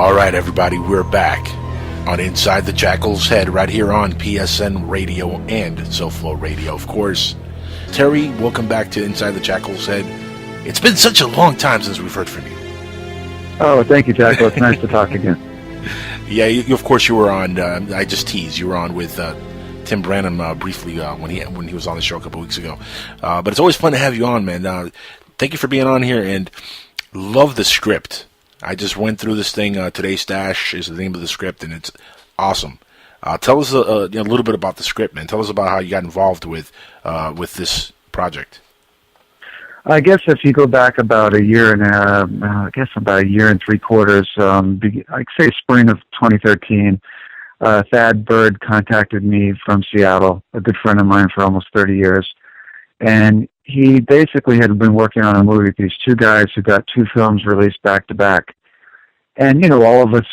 All right, everybody, we're back on Inside the Jackal's Head right here on PSN Radio and SoFlo Radio, of course. Terry, welcome back to Inside the Jackal's Head. It's been such a long time since we've heard from you. Oh, thank you, Jackal. It's nice to talk again. Yeah, of course you were on, I just teased, you were on with Tim Branham briefly when he was on the show a couple weeks ago. But it's always fun to have you on, man. Thank you for being on here, and love the script. I just went through this thing. Today's Stash is the name of the script, and it's awesome. Tell us a little bit about the script, man. Tell us about how you got involved with this project. I guess if you go back about a year and about a year and 3/4, I'd say spring of 2013, Thad Bird contacted me from Seattle, a good friend of mine for almost 30 years. And he basically had been working on a movie with these two guys who got two films released back to back. And, all of us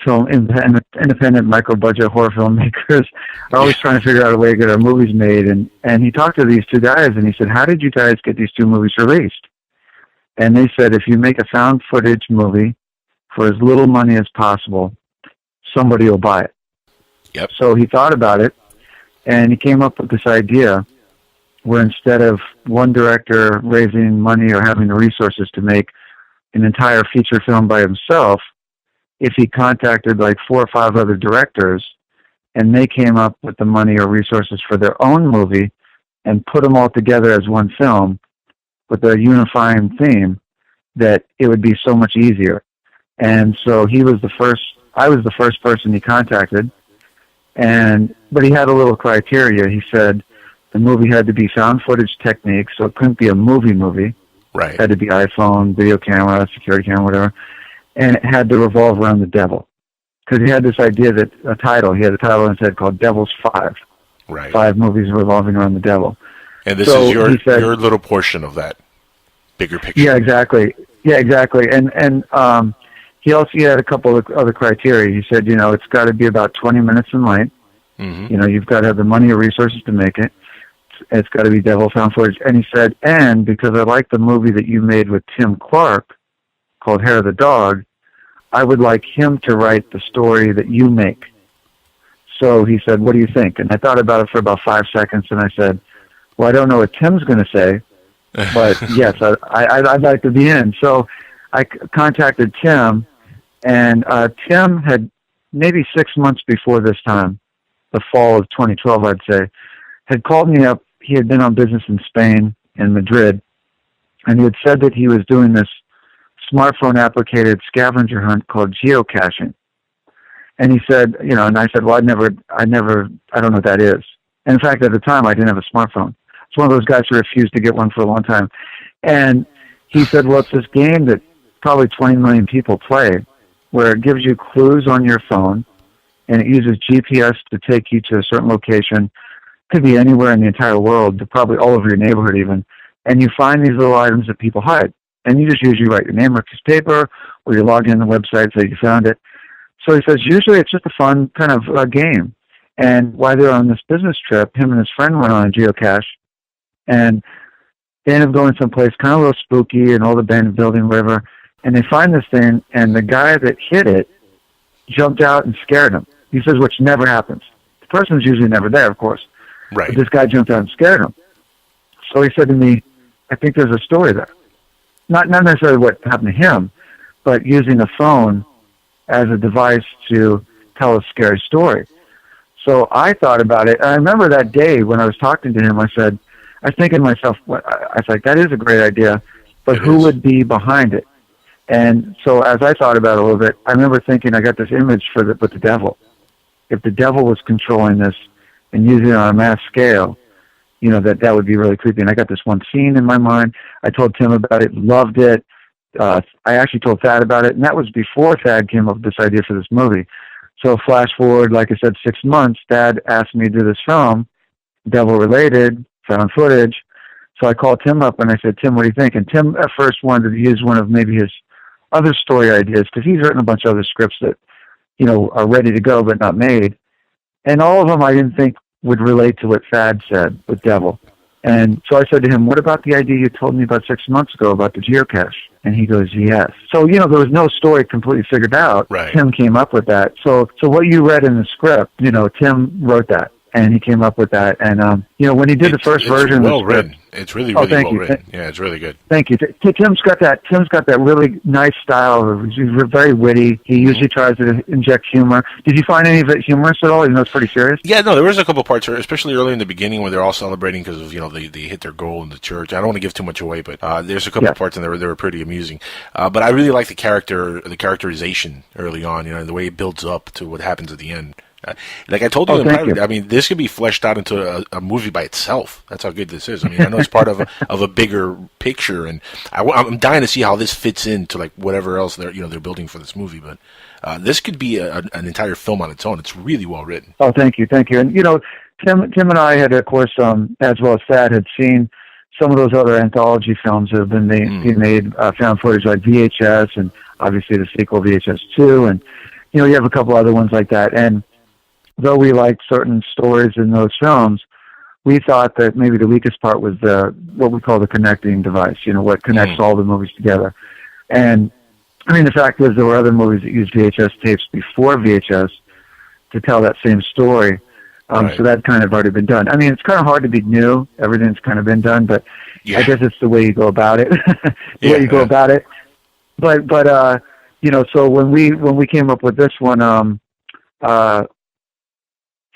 independent micro-budget horror filmmakers are always trying to figure out a way to get our movies made. And he talked to these two guys, and he said, how did you guys get these two movies released? And they said, if you make a found footage movie for as little money as possible, somebody will buy it. Yep. So he thought about it, and he came up with this idea where instead of one director raising money or having the resources to make an entire feature film by himself, if he contacted like 4 or 5 other directors and they came up with the money or resources for their own movie and put them all together as one film with a unifying theme, that it would be so much easier. And so I was the first person he contacted, but he had a little criteria. He said the movie had to be found footage technique, so it couldn't be a movie. Right. It had to be iPhone, video camera, security camera, whatever. And it had to revolve around the devil. Because he had this idea that he had a title instead called Devil's 5. Right. 5 movies revolving around the devil. And this is your little portion of that bigger picture. Yeah, exactly. And he also had a couple of other criteria. He said, it's got to be about 20 minutes in length. Mm-hmm. You've got to have the money or resources to make it. It's got to be devil found footage. And he said, and because I like the movie that you made with Tim Clark called Hair of the Dog, I would like him to write the story that you make. So he said, what do you think? And I thought about it for about 5 seconds, and I said, well, I don't know what Tim's going to say, but yes, I'd like to be in. So I contacted Tim, and Tim had maybe 6 months before this time, the fall of 2012, I'd say, had called me up. He had been on business in Spain, in Madrid, and he had said that he was doing this smartphone-applicated scavenger hunt called geocaching. And he said, and I said, well, I don't know what that is. And in fact, at the time, I didn't have a smartphone. It's one of those guys who refused to get one for a long time. And he said, well, it's this game that probably 20 million people play, where it gives you clues on your phone, and it uses GPS to take you to a certain location. Could be anywhere in the entire world, probably all over your neighborhood even. And you find these little items that people hide. And you just usually write your name on a piece of paper, or you log in the website so you found it. So he says, usually it's just a fun kind of game. And while they were on this business trip, him and his friend went on a geocache, and they ended up going someplace kind of a little spooky and all the abandoned building, whatever. And they find this thing, and the guy that hit it jumped out and scared him. He says, which never happens. The person's usually never there, of course. Right. But this guy jumped out and scared him. So he said to me, I think there's a story there. Not necessarily what happened to him, but using a phone as a device to tell a scary story. So I thought about it. And I remember that day when I was talking to him, I was thinking to myself, I was like, that is a great idea, but who would be behind it? And so as I thought about it a little bit, I remember thinking I got this image with the devil. If the devil was controlling this and using it on a mass scale, that would be really creepy. And I got this one scene in my mind. I told Tim about it, loved it. I actually told Thad about it, and that was before Thad came up with this idea for this movie. So flash forward, like I said, 6 months, Thad asked me to do this film, devil-related, found footage. So I called Tim up, and I said, Tim, what do you think? And Tim at first wanted to use one of maybe his other story ideas, because he's written a bunch of other scripts that, are ready to go but not made. And all of them I didn't think would relate to what Thad said with devil. And so I said to him, what about the idea you told me about 6 months ago about the geocache? And he goes, yes. So, there was no story completely figured out. Right. Tim came up with that. So what you read in the script, Tim wrote that. And he came up with that. And, when he did the first version well of the script, written. It's really well written. Yeah, it's really good. Thank you. Tim's got that really nice style. He's very witty. He usually tries to inject humor. Did you find any of it humorous at all, even though it's pretty serious? Yeah, no, there was a couple parts, especially early in the beginning when they're all celebrating because of, they hit their goal in the church. I don't want to give too much away, but there's a couple parts in there that were pretty amusing. But I really like the characterization early on, the way it builds up to what happens at the end. Like I told you in private, I mean, this could be fleshed out into a movie by itself. That's how good this is. I mean, I know it's part of a bigger picture, and I'm dying to see how this fits into like whatever else they're building for this movie. But this could be an entire film on its own. It's really well written. Oh, thank you. And Tim and I had, of course, as well as Thad, had seen some of those other anthology films that have been made found footage like VHS, and obviously the sequel VHS 2, and you have a couple other ones like that. And though we liked certain stories in those films, we thought that maybe the weakest part was what we call the connecting device, what connects all the movies together. And, I mean, the fact is there were other movies that used VHS tapes before VHS to tell that same story. So that kind of already been done. I mean, it's kind of hard to be new. Everything's kind of been done, but I guess it's the way you go about it. But so when we came up with this one,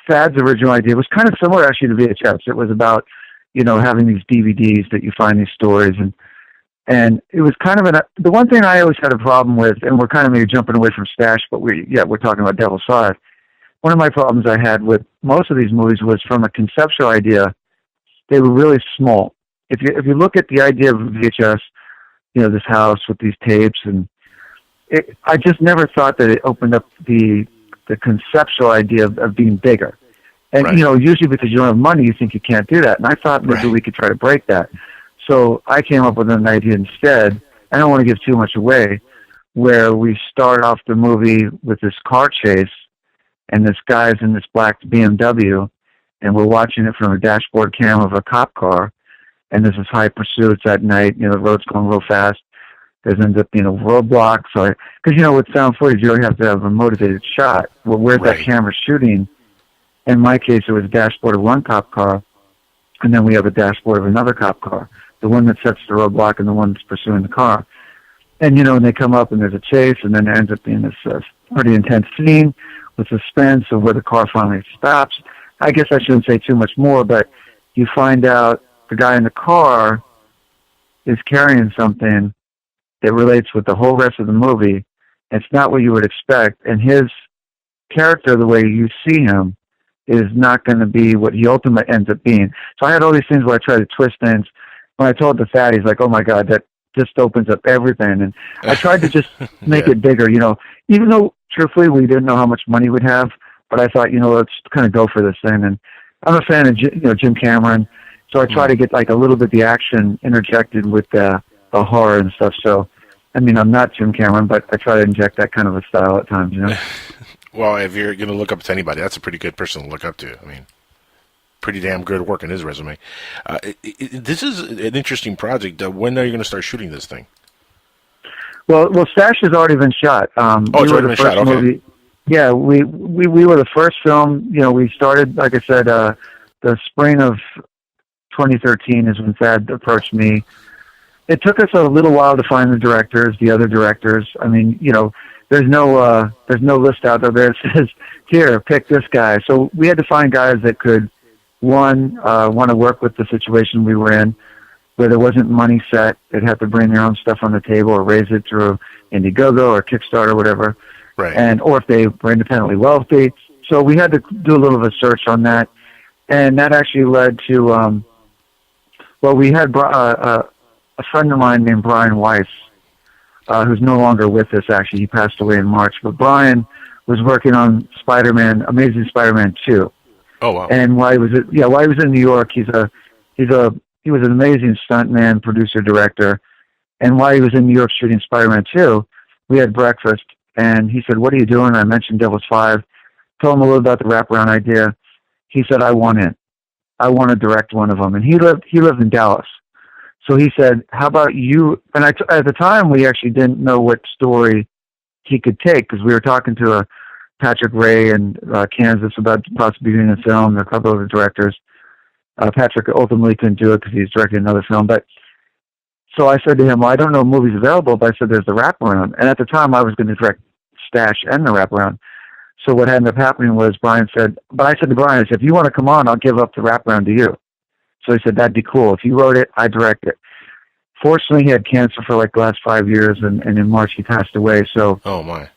Thad's original idea was kind of similar actually to VHS. It was about, having these DVDs that you find these stories, and it was kind of the one thing I always had a problem with, and we're kind of maybe jumping away from Stash, but we're talking about Devil's Five. One of my problems I had with most of these movies was from a conceptual idea, they were really small. If you look at the idea of VHS, this house with these tapes, and I just never thought that it opened up the conceptual idea of being bigger. And, usually because you don't have money, you think you can't do that. And I thought maybe we could try to break that. So I came up with an idea instead. I don't want to give too much away, where we start off the movie with this car chase, and this guy's in this black BMW, and we're watching it from a dashboard cam of a cop car, and there's this high pursuits at night, the road's going real fast. There ends up being a roadblock. So, because, with found footage, you always have to have a motivated shot. Well, where's that camera shooting? In my case, it was a dashboard of one cop car, and then we have a dashboard of another cop car, the one that sets the roadblock and the one that's pursuing the car. And, and they come up and there's a chase, and then there ends up being this pretty intense scene with suspense of where the car finally stops. I guess I shouldn't say too much more, but you find out the guy in the car is carrying something that relates with the whole rest of the movie. It's not what you would expect, and his character, the way you see him, is not going to be what he ultimately ends up being. So I had all these things where I tried to twist things. When I told the Thad, he's like, oh my God, that just opens up everything. And I tried to just make it bigger, even though, truthfully, we didn't know how much money we'd have, but I thought, let's kind of go for this thing. And I'm a fan of, Jim Cameron, so I try to get like a little bit the action interjected with the horror and stuff. So, I mean, I'm not Jim Cameron, but I try to inject that kind of a style at times, Well, if you're going to look up to anybody, that's a pretty good person to look up to. I mean, pretty damn good work in his resume. This is an interesting project. When are you going to start shooting this thing? Well, Stash has already been shot. It's already been shot. Okay. Movie. Yeah, we were the first film. We started, like I said, the spring of 2013 is when Thad approached me. It took us a little while to find the other directors. I mean, there's no list out there that says, here, pick this guy. So we had to find guys that could, one, want to work with the situation we were in, where there wasn't money set. They'd have to bring their own stuff on the table or raise it through Indiegogo or Kickstarter or whatever. Right. Or if they were independently wealthy. So we had to do a little of a search on that. And that actually led to, we had a friend of mine named Brian Weiss, who's no longer with us, actually. He passed away in March. But Brian was working on Amazing Spider-Man 2. Oh, wow. And while he was in New York, he was an amazing stuntman, producer, director. And while he was in New York shooting Spider-Man 2, we had breakfast, and he said, what are you doing? I mentioned Devil's Five. Told him a little about the wraparound idea. He said, I want in. I want to direct one of them. And he lived in Dallas. So he said, how about you? And at the time, we actually didn't know what story he could take, because we were talking to Patrick Ray in Kansas about possibly doing a film. There are a couple of the directors. Patrick ultimately couldn't do it because he's directing another film. But so I said to him, well, I don't know movies available, but I said there's the wraparound. And at the time, I was going to direct Stash and the wraparound. So what ended up happening was Brian said, but I said to Brian, I said, if you want to come on, I'll give up the wraparound to you. So he said, that'd be cool. If you wrote it, I direct it. Fortunately, he had cancer for like the last 5 years, and in March he passed away. So, oh my,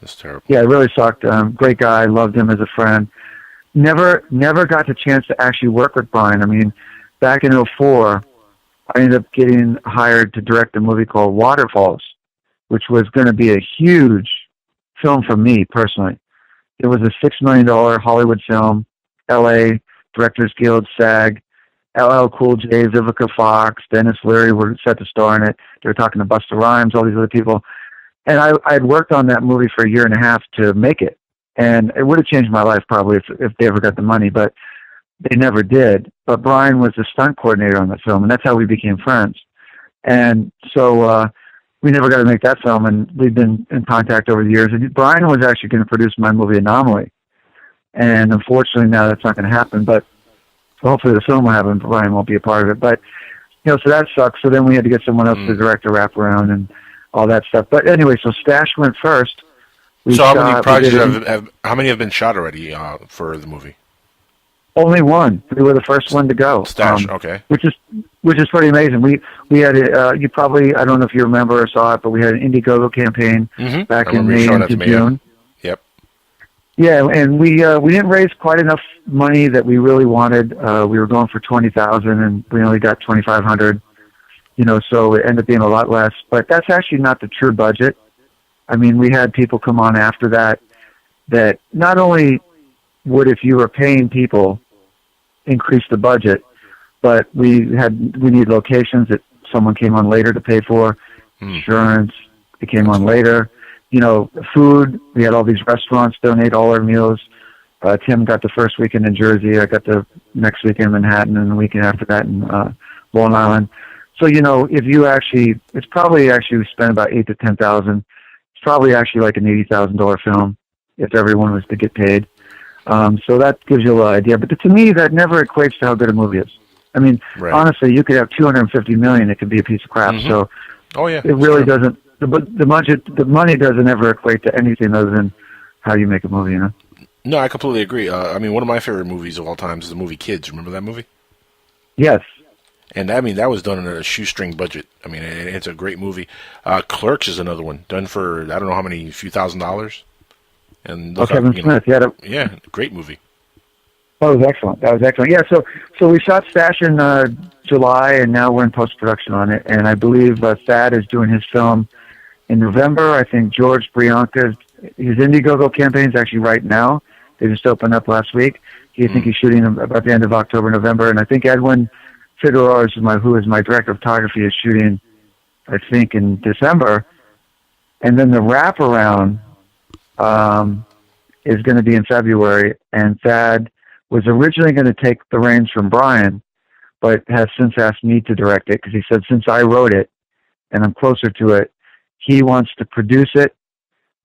that's terrible. Yeah, it really sucked. Great guy, loved him as a friend. Never got the chance to actually work with Brian. I mean, back in '04, I ended up getting hired to direct a movie called Waterfalls, which was going to be a huge film for me personally. It was a $6 million Hollywood film, L.A. Directors Guild, SAG. LL Cool J, Vivica Fox, Dennis Leary were set to star in it. They were talking to Busta Rhymes, all these other people. And I had worked on that movie for a year and a half to make it. And it would have changed my life probably if they ever got the money, but they never did. But Brian was the stunt coordinator on that film, and that's how we became friends. And so we never got to make that film, and we've been in contact over the years. And Brian was actually going to produce my movie Anomaly. And unfortunately now that's not going to happen, but hopefully the film will happen, but Brian won't be a part of it. But, so that sucks. So then we had to get someone else to direct a wraparound and all that stuff. But anyway, so Stash went first. So how many projects how many have been shot already for the movie? Only one. We were the first one to go. Stash, okay. Which is pretty amazing. We had you probably, I don't know if you remember or saw it, but we had an Indiegogo campaign back in May into June. Yep. Yeah, and we didn't raise quite enough money that we really wanted. We were going for $20,000, and we only got $2,500. So it ended up being a lot less. But that's actually not the true budget. I mean, we had people come on after that not only would, if you were paying people, increase the budget, but we need locations that someone came on later to pay for, insurance, it came on later. Food, we had all these restaurants donate all our meals. Tim got the first weekend in Jersey. I got the next weekend in Manhattan, and the weekend after that in Long Island. So, if you it's probably we spent about $8,000 to $10,000. It's probably actually like an $80,000 film if everyone was to get paid. So that gives you a little idea. But to me, that never equates to how good a movie is. I mean, honestly, you could have $250 million. It could be a piece of crap. So it really doesn't. The money doesn't ever equate to anything other than how you make a movie, No, I completely agree. I mean, one of my favorite movies of all time is the movie Kids. Remember that movie? Yes. And I mean, that was done in a shoestring budget. I mean, it's a great movie. Clerks is another one, done for, I don't know how many, few $1,000s. And Kevin Smith, yeah, great movie. That was excellent. Yeah, so we shot Stash in July, and now we're in post-production on it. And I believe Thad is doing his film in November. I think George Brianca's, his Indiegogo campaign is actually right now. They just opened up last week. I think he's shooting about the end of October, November. And I think Edwin Figueroa, who is my director of photography, is shooting, I think, in December. And then the wraparound is going to be in February. And Thad was originally going to take the reins from Brian, but has since asked me to direct it because he said, since I wrote it and I'm closer to it, he wants to produce it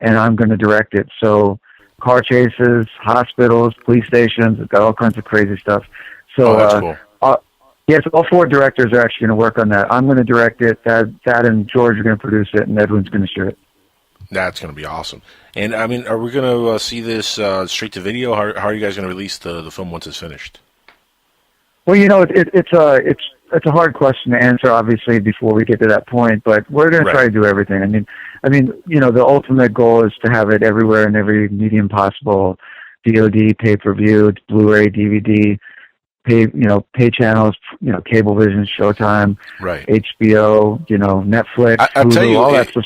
and I'm going to direct it. So car chases, hospitals, police stations, it's got all kinds of crazy stuff. So that's cool. Yes, all four directors are actually going to work on that. I'm going to direct it, Thad and George are going to produce it, and Edwin's going to shoot it. That's going to be awesome. And, I mean, are we going to see this straight to video? How are you guys going to release the film once it's finished? Well, it's a hard question to answer, obviously, before we get to that point, but we're going to try to do everything. I mean, the ultimate goal is to have it everywhere in every medium possible, VOD, pay-per-view, Blu-ray, DVD, pay channels, Cablevision, Showtime, HBO, Netflix, I'll tell you, all that stuff.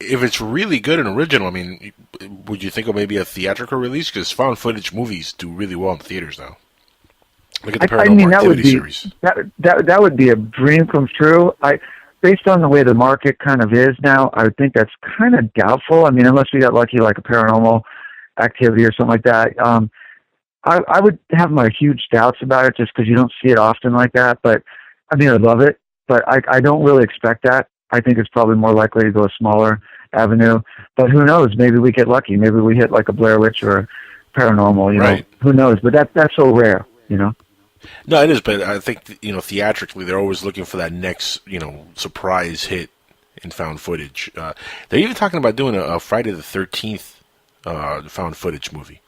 If it's really good and original, I mean, would you think of maybe a theatrical release? Because found footage movies do really well in theaters now. Look at the Paranormal Activity series. That would be a dream come true. Based on the way the market kind of is now, I would think that's kind of doubtful. I mean, unless we got lucky, like a Paranormal Activity or something like that. I would have my huge doubts about it just because you don't see it often like that. But I mean, I love it, but I don't really expect that. I think it's probably more likely to go a smaller avenue. But who knows? Maybe we get lucky. Maybe we hit like a Blair Witch or a Paranormal. You know, who knows? But that's so rare. You know. No, it is. But I think theatrically, they're always looking for that next surprise hit in found footage. They're even talking about doing a Friday the 13th found footage movie.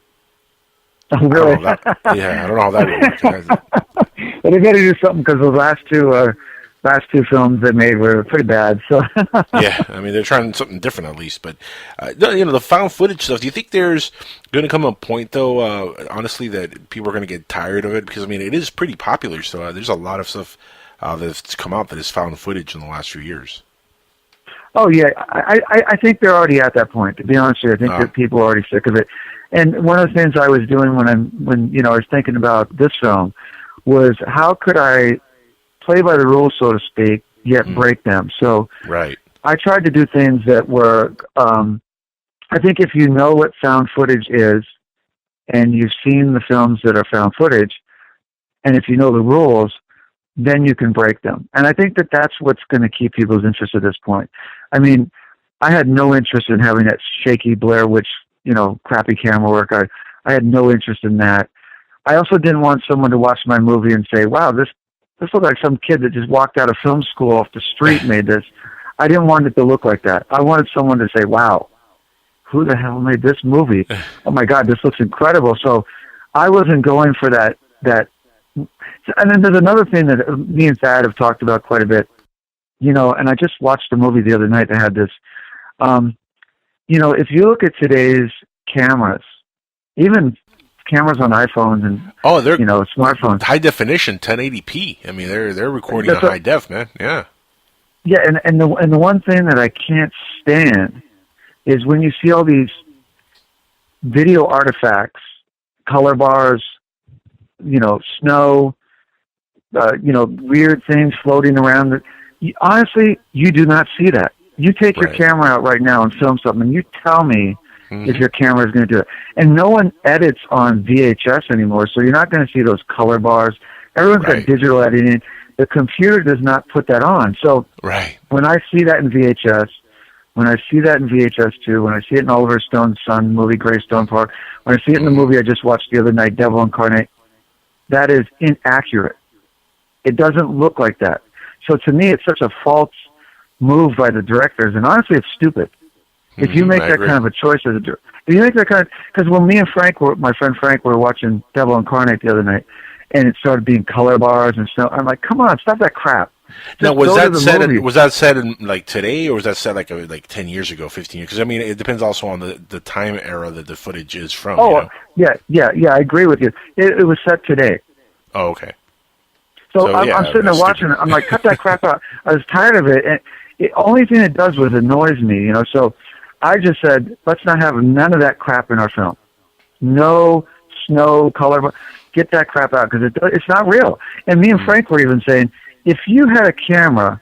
Oh, really? I don't know how that would work. Well, they got to do something because the last two films they made were pretty bad. So yeah, I mean they're trying something different at least. But the found footage stuff. Do you think there's going to come a point though, honestly, that people are going to get tired of it? Because I mean it is pretty popular. So there's a lot of stuff that's come out that is found footage in the last few years. Oh yeah, I think they're already at that point. To be honest with you, I think that people are already sick of it. And one of the things I was doing when I was thinking about this film was how could I play by the rules, so to speak, yet break them. So I tried to do things that were, I think if you know what found footage is, and you've seen the films that are found footage, and if you know the rules, then you can break them. And I think that that's what's going to keep people's interest at this point. I mean, I had no interest in having that shaky Blair Witch, crappy camera work. I had no interest in that. I also didn't want someone to watch my movie and say, wow, this looked like some kid that just walked out of film school off the street made this. I didn't want it to look like that. I wanted someone to say, wow, who the hell made this movie? Oh my God, this looks incredible. So I wasn't going for that. And then there's another thing that me and Thad have talked about quite a bit, and I just watched a movie the other night that had this. If you look at today's cameras, even cameras on iPhones and they're smartphones, high definition 1080p. I mean, they're recording in high def, man. Yeah. Yeah, and the one thing that I can't stand is when you see all these video artifacts, color bars, snow, weird things floating around. Honestly, you do not see that. You take your camera out right now and film something, and you tell me if your camera is going to do it. And no one edits on VHS anymore, so you're not going to see those color bars. Everyone's got digital editing. The computer does not put that on. So when I see that in VHS, when I see that in VHS2, when I see it in Oliver Stone's Son movie, Greystone Park, when I see it in the movie I just watched the other night, Devil Incarnate, that is inaccurate. It doesn't look like that. So to me, it's such a false move by the directors, and honestly, it's stupid. If you make that kind of a choice as a director, if you make that kind of, because when me and my friend Frank, were watching Devil Incarnate the other night, and it started being color bars and stuff, I'm like, come on, stop that crap. Now, was that said in like today, or was that said like 10 years ago, 15 years? Because I mean, it depends also on the time era that the footage is from. Oh, yeah, I agree with you. It was set today. Oh, okay. So I'm sitting there watching it. I'm like, cut that crap out. I was tired of it. And the only thing it does was annoys me, So I just said, let's not have none of that crap in our film. No snow, color. Get that crap out because it's not real. And me and Frank were even saying, if you had a camera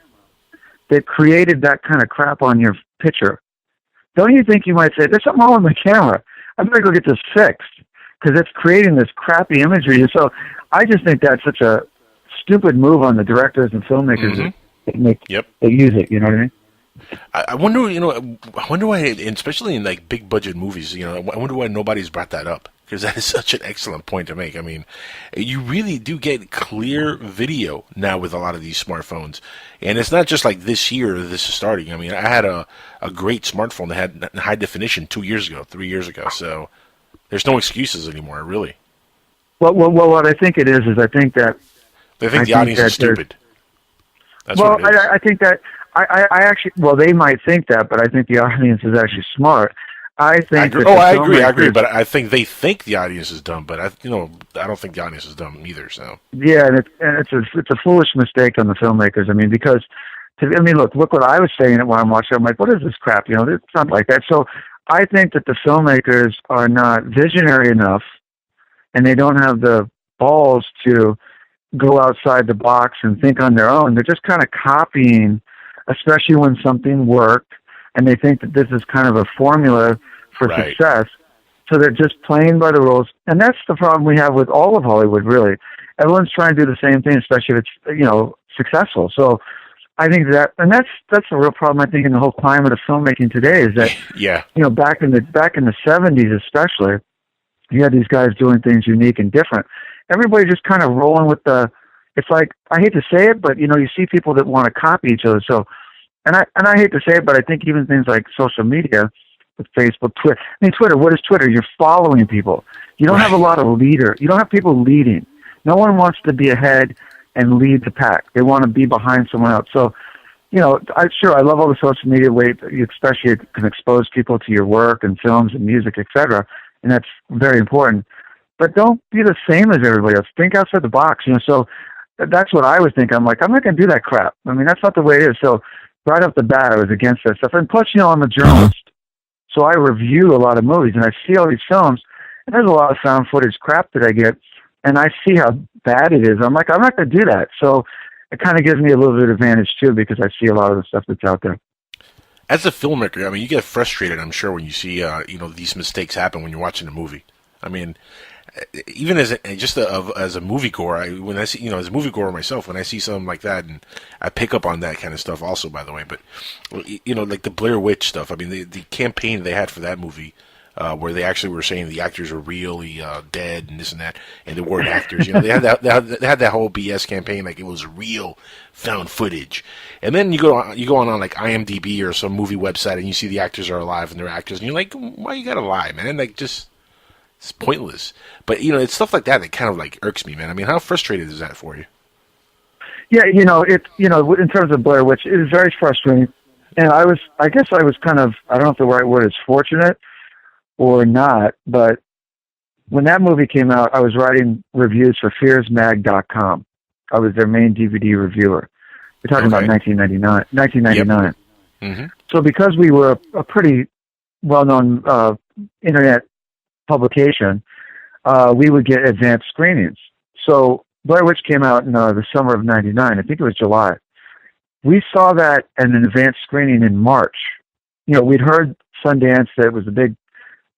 that created that kind of crap on your picture, don't you think you might say, there's something wrong with my camera. I better go get this fixed because it's creating this crappy imagery. So I just think that's such a stupid move on the directors and filmmakers that use it. You know what I mean? I wonder why, especially in like big budget movies, I wonder why nobody's brought that up. Because that is such an excellent point to make. I mean, you really do get clear video now with a lot of these smartphones. And it's not just like this year this is starting. I mean, I had a great smartphone that had high definition 2 years ago, 3 years ago. So there's no exexcuses anymore, really. Well, what I think it is I think that... They think the audience is stupid. That's what it is. I think that... I actually... Well, they might think that, but I think the audience is actually smart. I agree. I agree. But I think they think the audience is dumb. But I don't think the audience is dumb either. So yeah, and it's a foolish mistake on the filmmakers. I mean, because look what I was saying while I'm watching. I'm like, what is this crap? It's not like that. So I think that the filmmakers are not visionary enough, and they don't have the balls to go outside the box and think on their own. They're just kind of copying, especially when something worked. And they think that this is kind of a formula for success. So they're just playing by the rules, and that's the problem we have with all of Hollywood, really. Everyone's trying to do the same thing, especially if it's, successful. So I think that's a real problem, I think, in the whole climate of filmmaking today, is that, Yeah. back in the 70s especially, you had these guys doing things unique and different. Everybody just kind of rolling with it's like, I hate to say it, but, you see people that want to copy each other. So, and I hate to say it, but I think even things like social media, with Facebook, Twitter. Twitter, what is Twitter? You're following people. You don't have a lot of leader. You don't have people leading. No one wants to be ahead and lead the pack. They want to be behind someone else. So, I love all the social media way, especially it can expose people to your work and films and music, etc. And that's very important. But don't be the same as everybody else. Think outside the box. So that's what I was thinking. I'm like, I'm not going to do that crap. I mean, that's not the way it is. So right off the bat, I was against that stuff. And plus, I'm a journalist. So I review a lot of movies, and I see all these films, and there's a lot of found footage crap that I get, and I see how bad it is. I'm like, I'm not going to do that. So it kind of gives me a little bit of advantage, too, because I see a lot of the stuff that's out there. As a filmmaker, I mean, you get frustrated, I'm sure, when you see, these mistakes happen when you're watching a movie. I mean, even as a moviegoer, when I see, as a moviegoer myself, when I see something like that, and I pick up on that kind of stuff also, by the way, but, like the Blair Witch stuff, I mean, the campaign they had for that movie, where they actually were saying the actors were really dead and this and that, and they weren't actors, they had that whole BS campaign, like it was real found footage. And then you go on like IMDb or some movie website, and you see the actors are alive and they're actors, and you're like, why you gotta lie, man? Like, just... It's pointless. But, it's stuff like that that kind of, like, irks me, man. I mean, how frustrated is that for you? Yeah, in terms of Blair Witch, it is very frustrating. And I guess I was kind of, I don't know if the right word is fortunate or not, but when that movie came out, I was writing reviews for fearsmag.com. I was their main DVD reviewer. We're talking about 1999. Yep. Mm-hmm. So because we were a pretty well-known internet publication, we would get advanced screenings. So Blair Witch came out in the summer of '99. I think it was July. We saw that at an advanced screening in March. We'd heard Sundance, that it was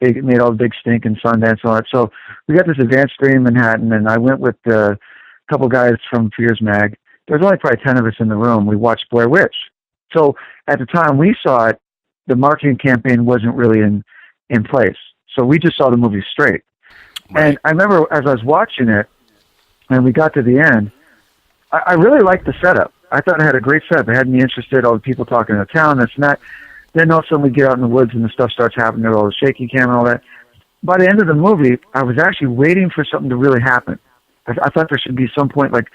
it made all the big stink in Sundance and all that. So we got this advanced screening in Manhattan, and I went with a couple guys from Fears Mag. There was only probably 10 of us in the room. We watched Blair Witch. So at the time we saw it, the marketing campaign wasn't really in place. So we just saw the movie straight. Right. And I remember as I was watching it, and we got to the end, I really liked the setup. I thought it had a great setup. It had me interested, all the people talking in the town, this and that. Then all of a sudden we get out in the woods and the stuff starts happening, all the shaky cam and all that. By the end of the movie, I was actually waiting for something to really happen. I thought there should be some point, like,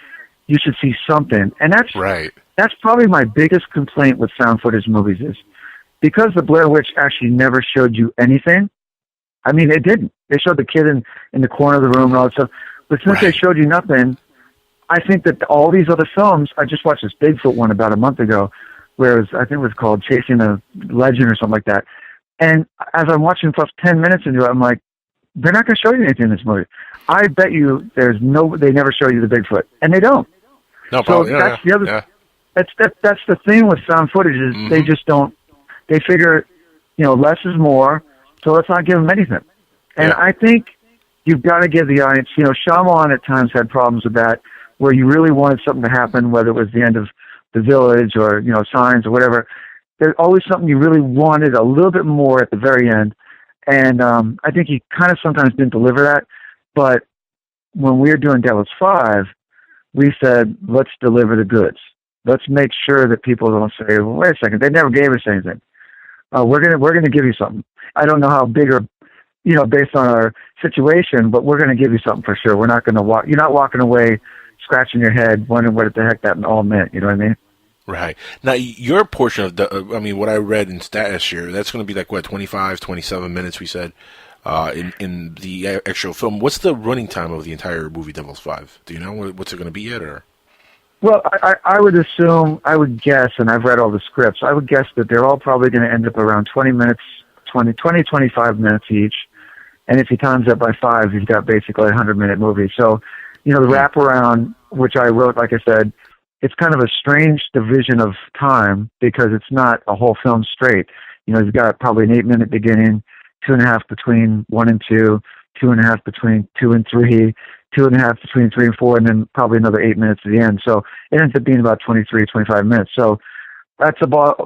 you should see something. And that's right. That's probably my biggest complaint with found footage movies is because the Blair Witch actually never showed you anything. I mean, it didn't. They showed the kid in the corner of the room and all that stuff. But since they showed you nothing, I think that all these other films, I just watched this Bigfoot one about a month ago, where I think it was called Chasing a Legend or something like that. And as I'm watching for 10 minutes into it, I'm like, they're not going to show you anything in this movie. I bet you they never show you the Bigfoot. And they don't. No problem. So that's the other, that's the thing with found footage is they just don't, they figure, less is more. So let's not give them anything. And I think you've got to give the audience, Shyamalan at times had problems with that, where you really wanted something to happen, whether it was the end of The Village or, Signs or whatever. There's always something you really wanted a little bit more at the very end. And I think he kind of sometimes didn't deliver that. But when we were doing Devils 5, we said, let's deliver the goods. Let's make sure that people don't say, well, wait a second, they never gave us anything. We're gonna give you something. I don't know how big or, based on our situation, but we're going to give you something for sure. We're not going to you're not walking away scratching your head, wondering what the heck that all meant. You know what I mean? Right. Now, your portion of what I read in status here, that's going to be like, 25, 27 minutes, we said, in the actual film. What's the running time of the entire movie, Devils 5? Do you know what's it going to be yet, or? Well, I would guess, and I've read all the scripts, I would guess that they're all probably going to end up around 20 minutes, 25 minutes each. And if you times that by 5, you've got basically a 100-minute movie. So, the wraparound, which I wrote, like I said, it's kind of a strange division of time because it's not a whole film straight. You've got probably an 8-minute beginning, 2.5 between 1 and 2, 2.5 between 2 and 3, 2.5 between 3 and 4, and then probably another 8 minutes at the end. So it ends up being about 23, 25 minutes. So that's about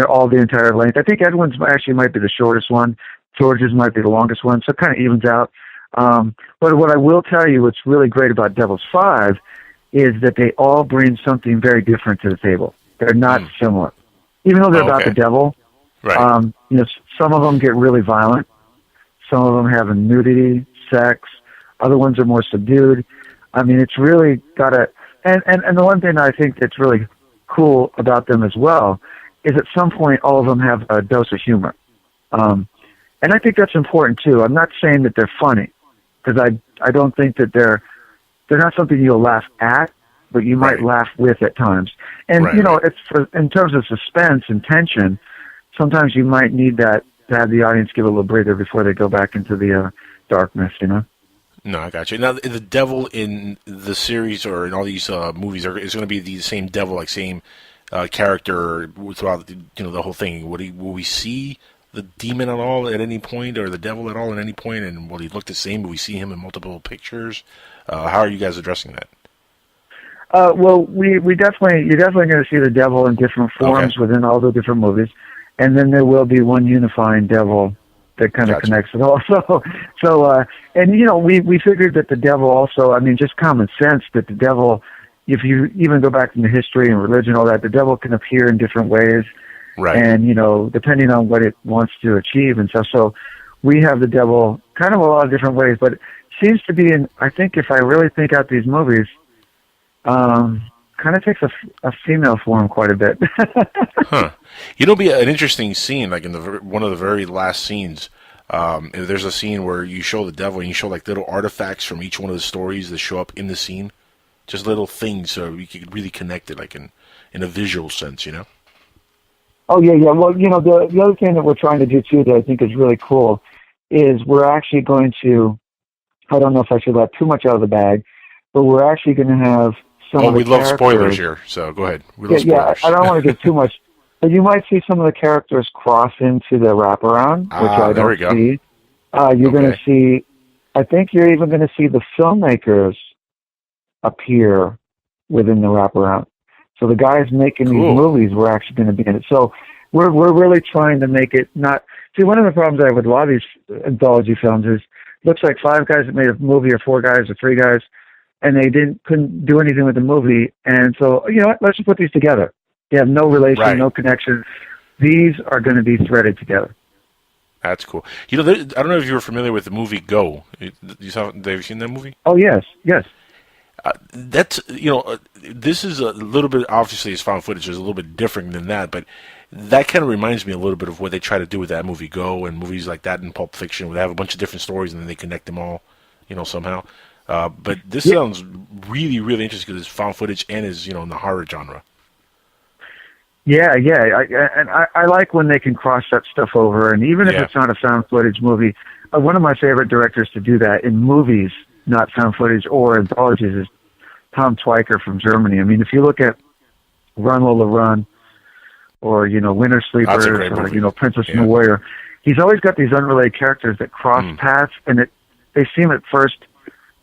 all the entire length. I think Edwin's actually might be the shortest one. George's might be the longest one. So it kind of evens out. But what I will tell you, what's really great about Devil's 5 is that they all bring something very different to the table. They're not similar. Even though they're about the devil, right. Some of them get really violent. Some of them have nudity, sex. Other ones are more subdued. I mean, it's really got a... And the one thing I think that's really cool about them as well is at some point all of them have a dose of humor. And I think that's important too. I'm not saying that they're funny, because I don't think that they're not something you'll laugh at, but you might laugh with at times. And it's in terms of suspense and tension, sometimes you might need that to have the audience give a little breather before they go back into the darkness. No, I got you. Now, the devil in the series or in all these movies is going to be the same devil, like same character throughout the whole thing. Will we see the demon at all at any point, or the devil at all at any point, and will he look the same? Will we see him in multiple pictures? How are you guys addressing that? Well, you're definitely going to see the devil in different forms within all the different movies, and then there will be one unifying devil that kind of connects it all. We figured that the devil also, I mean, just common sense that the devil, if you even go back into history and religion, all that, the devil can appear in different ways. Right. And, depending on what it wants to achieve and stuff. So we have the devil kind of a lot of different ways, but it seems to be I think if I really think out these movies, kind of takes a female form quite a bit. Huh. It'll be an interesting scene, like in one of the very last scenes. There's a scene where you show the devil and you show like little artifacts from each one of the stories that show up in the scene. Just little things so we could really connect it, like in a visual sense, Oh, yeah. Well, the other thing that we're trying to do, too, that I think is really cool is we're actually going to, I don't know if I should let too much out of the bag, but we're actually going to have some of the we love spoilers here, so go ahead. We love spoilers. I don't want to give too much, but you might see some of the characters cross into the wraparound, which I don't see. You're going to see, I think you're even going to see the filmmakers appear within the wraparound. So the guys making these movies were actually going to be in it. So we're really trying to make it not... See, one of the problems I have with a lot of these anthology films is it looks like 5 guys that made a movie, or 4 guys, or 3 guys, and they couldn't do anything with the movie. And so, let's just put these together. They have no relation, no connection. These are going to be threaded together. That's cool. I don't know if you were familiar with the movie Go. Have you seen that movie? Oh, yes. That's this is a little bit, obviously it's found footage, is a little bit different than that, but that kind of reminds me a little bit of what they try to do with that movie Go and movies like that in Pulp Fiction, where they have a bunch of different stories and then they connect them all, somehow. But this sounds really, really interesting because it's found footage and is in the horror genre. Yeah. I like when they can cross that stuff over, and even if it's not a found footage movie, one of my favorite directors to do that in movies, not found footage or anthologies, is Tom Twyker from Germany. I mean, if you look at Run Lola Run, or Winter Sleepers, or Princess and the Warrior, he's always got these unrelated characters that cross paths, and they seem at first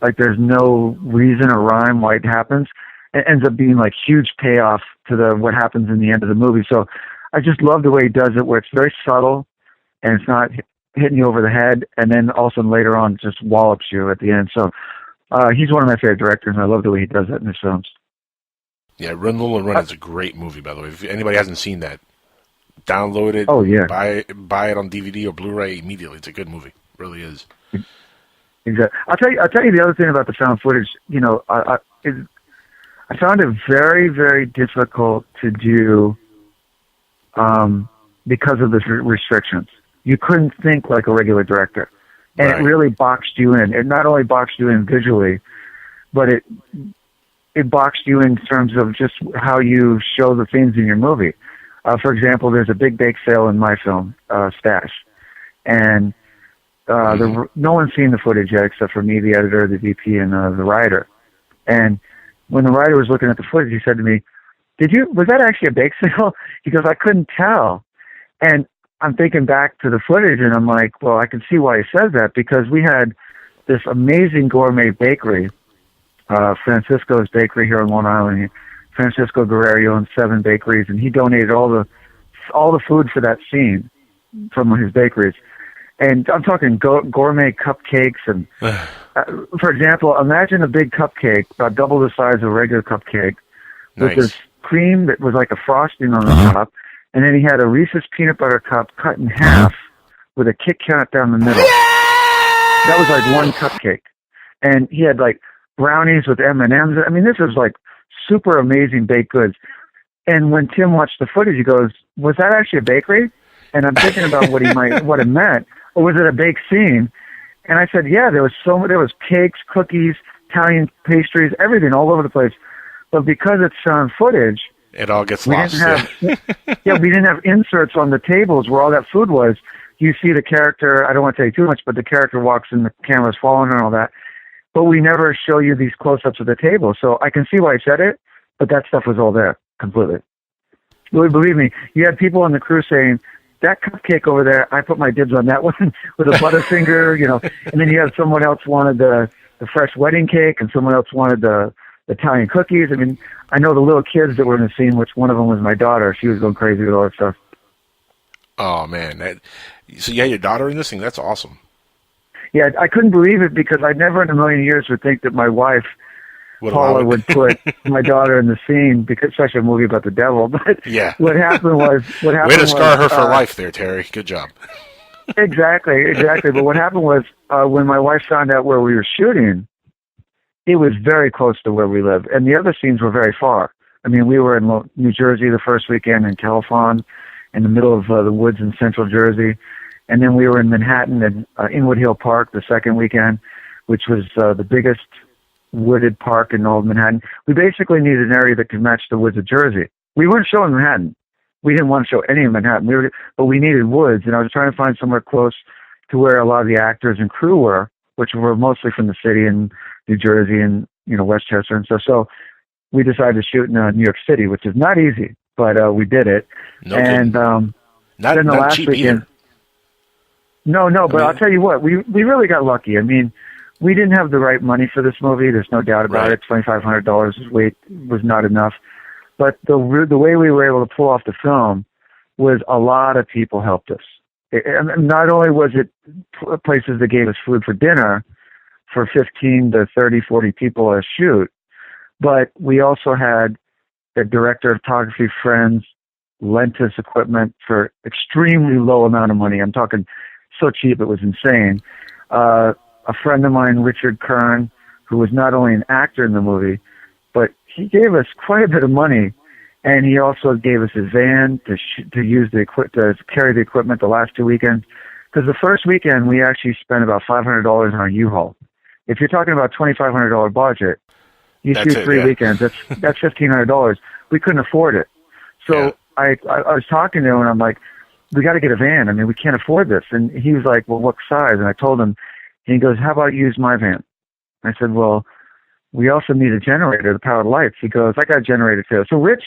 like there's no reason or rhyme why it happens. It ends up being like huge payoff to what happens in the end of the movie. So I just love the way he does it, where it's very subtle and it's not hitting you over the head, and then also later on just wallops you at the end. So he's one of my favorite directors, and I love the way he does that in his films. Yeah, Run Lola Run is a great movie, by the way. If anybody hasn't seen that, download it. Oh, yeah. Buy it on DVD or Blu-ray immediately. It's a good movie. It really is. Exactly. I'll tell you the other thing about the found footage. I found it very, very difficult to do because of the restrictions. You couldn't think like a regular director. And it really boxed you in. It not only boxed you in visually, but it boxed you in terms of just how you show the things in your movie. For example, there's a big bake sale in my film, Stash. And no one's seen the footage yet except for me, the editor, the VP, and the writer. And when the writer was looking at the footage, he said to me, was that actually a bake sale? He goes, I couldn't tell. And I'm thinking back to the footage, and I'm like, well, I can see why he says that, because we had this amazing gourmet bakery, Francisco's Bakery here on Long Island. Francisco Guerrero owns 7 bakeries, and he donated all the food for that scene from his bakeries. And I'm talking gourmet cupcakes. And for example, imagine a big cupcake, about double the size of a regular cupcake, with this cream that was like a frosting on the top. And then he had a Reese's peanut butter cup cut in half with a Kit Kat down the middle. That was like one cupcake. And he had like brownies with M&Ms. I mean, this was like super amazing baked goods. And when Tim watched the footage, he goes, was that actually a bakery? And I'm thinking about what it meant. Or was it a baked scene? And I said, yeah, there was cakes, cookies, Italian pastries, everything all over the place. But because it's found footage, it all gets lost. We didn't have inserts on the tables where all that food was. You see the character, I don't want to tell you too much, but the character walks and the camera's following and all that. But we never show you these close-ups of the table. So I can see why I said it, but that stuff was all there completely. Believe me, you had people on the crew saying, that cupcake over there, I put my dibs on that one with a Butterfinger, and then you have someone else wanted the fresh wedding cake, and someone else wanted the Italian cookies. I mean, I know the little kids that were in the scene, which one of them was my daughter. She was going crazy with all that stuff. Oh, man. So you had your daughter in this thing? That's awesome. Yeah, I couldn't believe it because I never in a million years would think that my wife, Paula, would put my daughter in the scene, because especially a movie about the devil. But yeah. What happened was... Way to scar her for life there, Terry. Good job. Exactly. But what happened was when my wife found out where we were shooting, it was very close to where we live. And the other scenes were very far. I mean, we were in New Jersey the first weekend, in Califon, in the middle of the woods in central Jersey. And then we were in Manhattan and Inwood Hill Park the second weekend, which was the biggest wooded park in all of Manhattan. We basically needed an area that could match the woods of Jersey. We weren't showing Manhattan. We didn't want to show any of Manhattan. But we needed woods, and I was trying to find somewhere close to where a lot of the actors and crew were, which were mostly from the city and New Jersey and Westchester and stuff. So we decided to shoot in New York City, which is not easy, but we did it. No and then the last cheap weekend. Either. No, but I'll tell you what, we really got lucky. I mean, we didn't have the right money for this movie. There's no doubt about it. $2,500 was not enough. But the way we were able to pull off the film was a lot of people helped us. And not only was it places that gave us food for dinner for 15 to 30, 40 people a shoot, but we also had a director of photography friends lent us equipment for extremely low amount of money. I'm talking so cheap it was insane. A friend of mine, Richard Kern, who was not only an actor in the movie, but he gave us quite a bit of money, and he also gave us his van to use to carry the equipment the last 2 weekends. Because the first weekend we actually spent about $500 on our U-Haul. If you're talking about $2,500 budget, you shoot 3 weekends. That's $1,500. We couldn't afford it. So I was talking to him, and I'm like, we got to get a van. I mean, we can't afford this. And he was like, well, what size? And I told him, and he goes, how about you use my van? I said, well, we also need a generator to power the lights. He goes, I got a generator too. So Rick,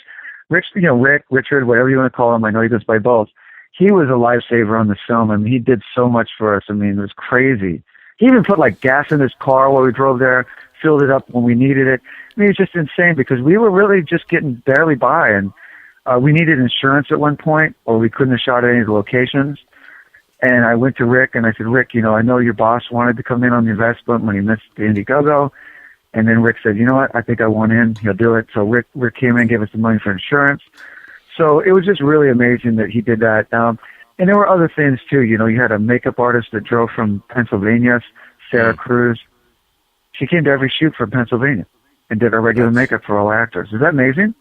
Richard, whatever you want to call him, I know he goes by both. He was a lifesaver on this film. I mean, he did so much for us. I mean, it was crazy. He even put like gas in his car while we drove there, filled it up when we needed it. I mean, it was just insane because we were really just getting barely by, and we needed insurance at one point, or we couldn't have shot at any of the locations. And I went to Rick, and I said, Rick, I know your boss wanted to come in on the investment when he missed the Indiegogo. And then Rick said, you know what, I think I want in. He'll do it. So Rick came in, gave us the money for insurance. So it was just really amazing that he did that. And there were other things, too. You had a makeup artist that drove from Pennsylvania, Sarah Cruz. She came to every shoot from Pennsylvania and did our regular makeup for all actors. Is that amazing?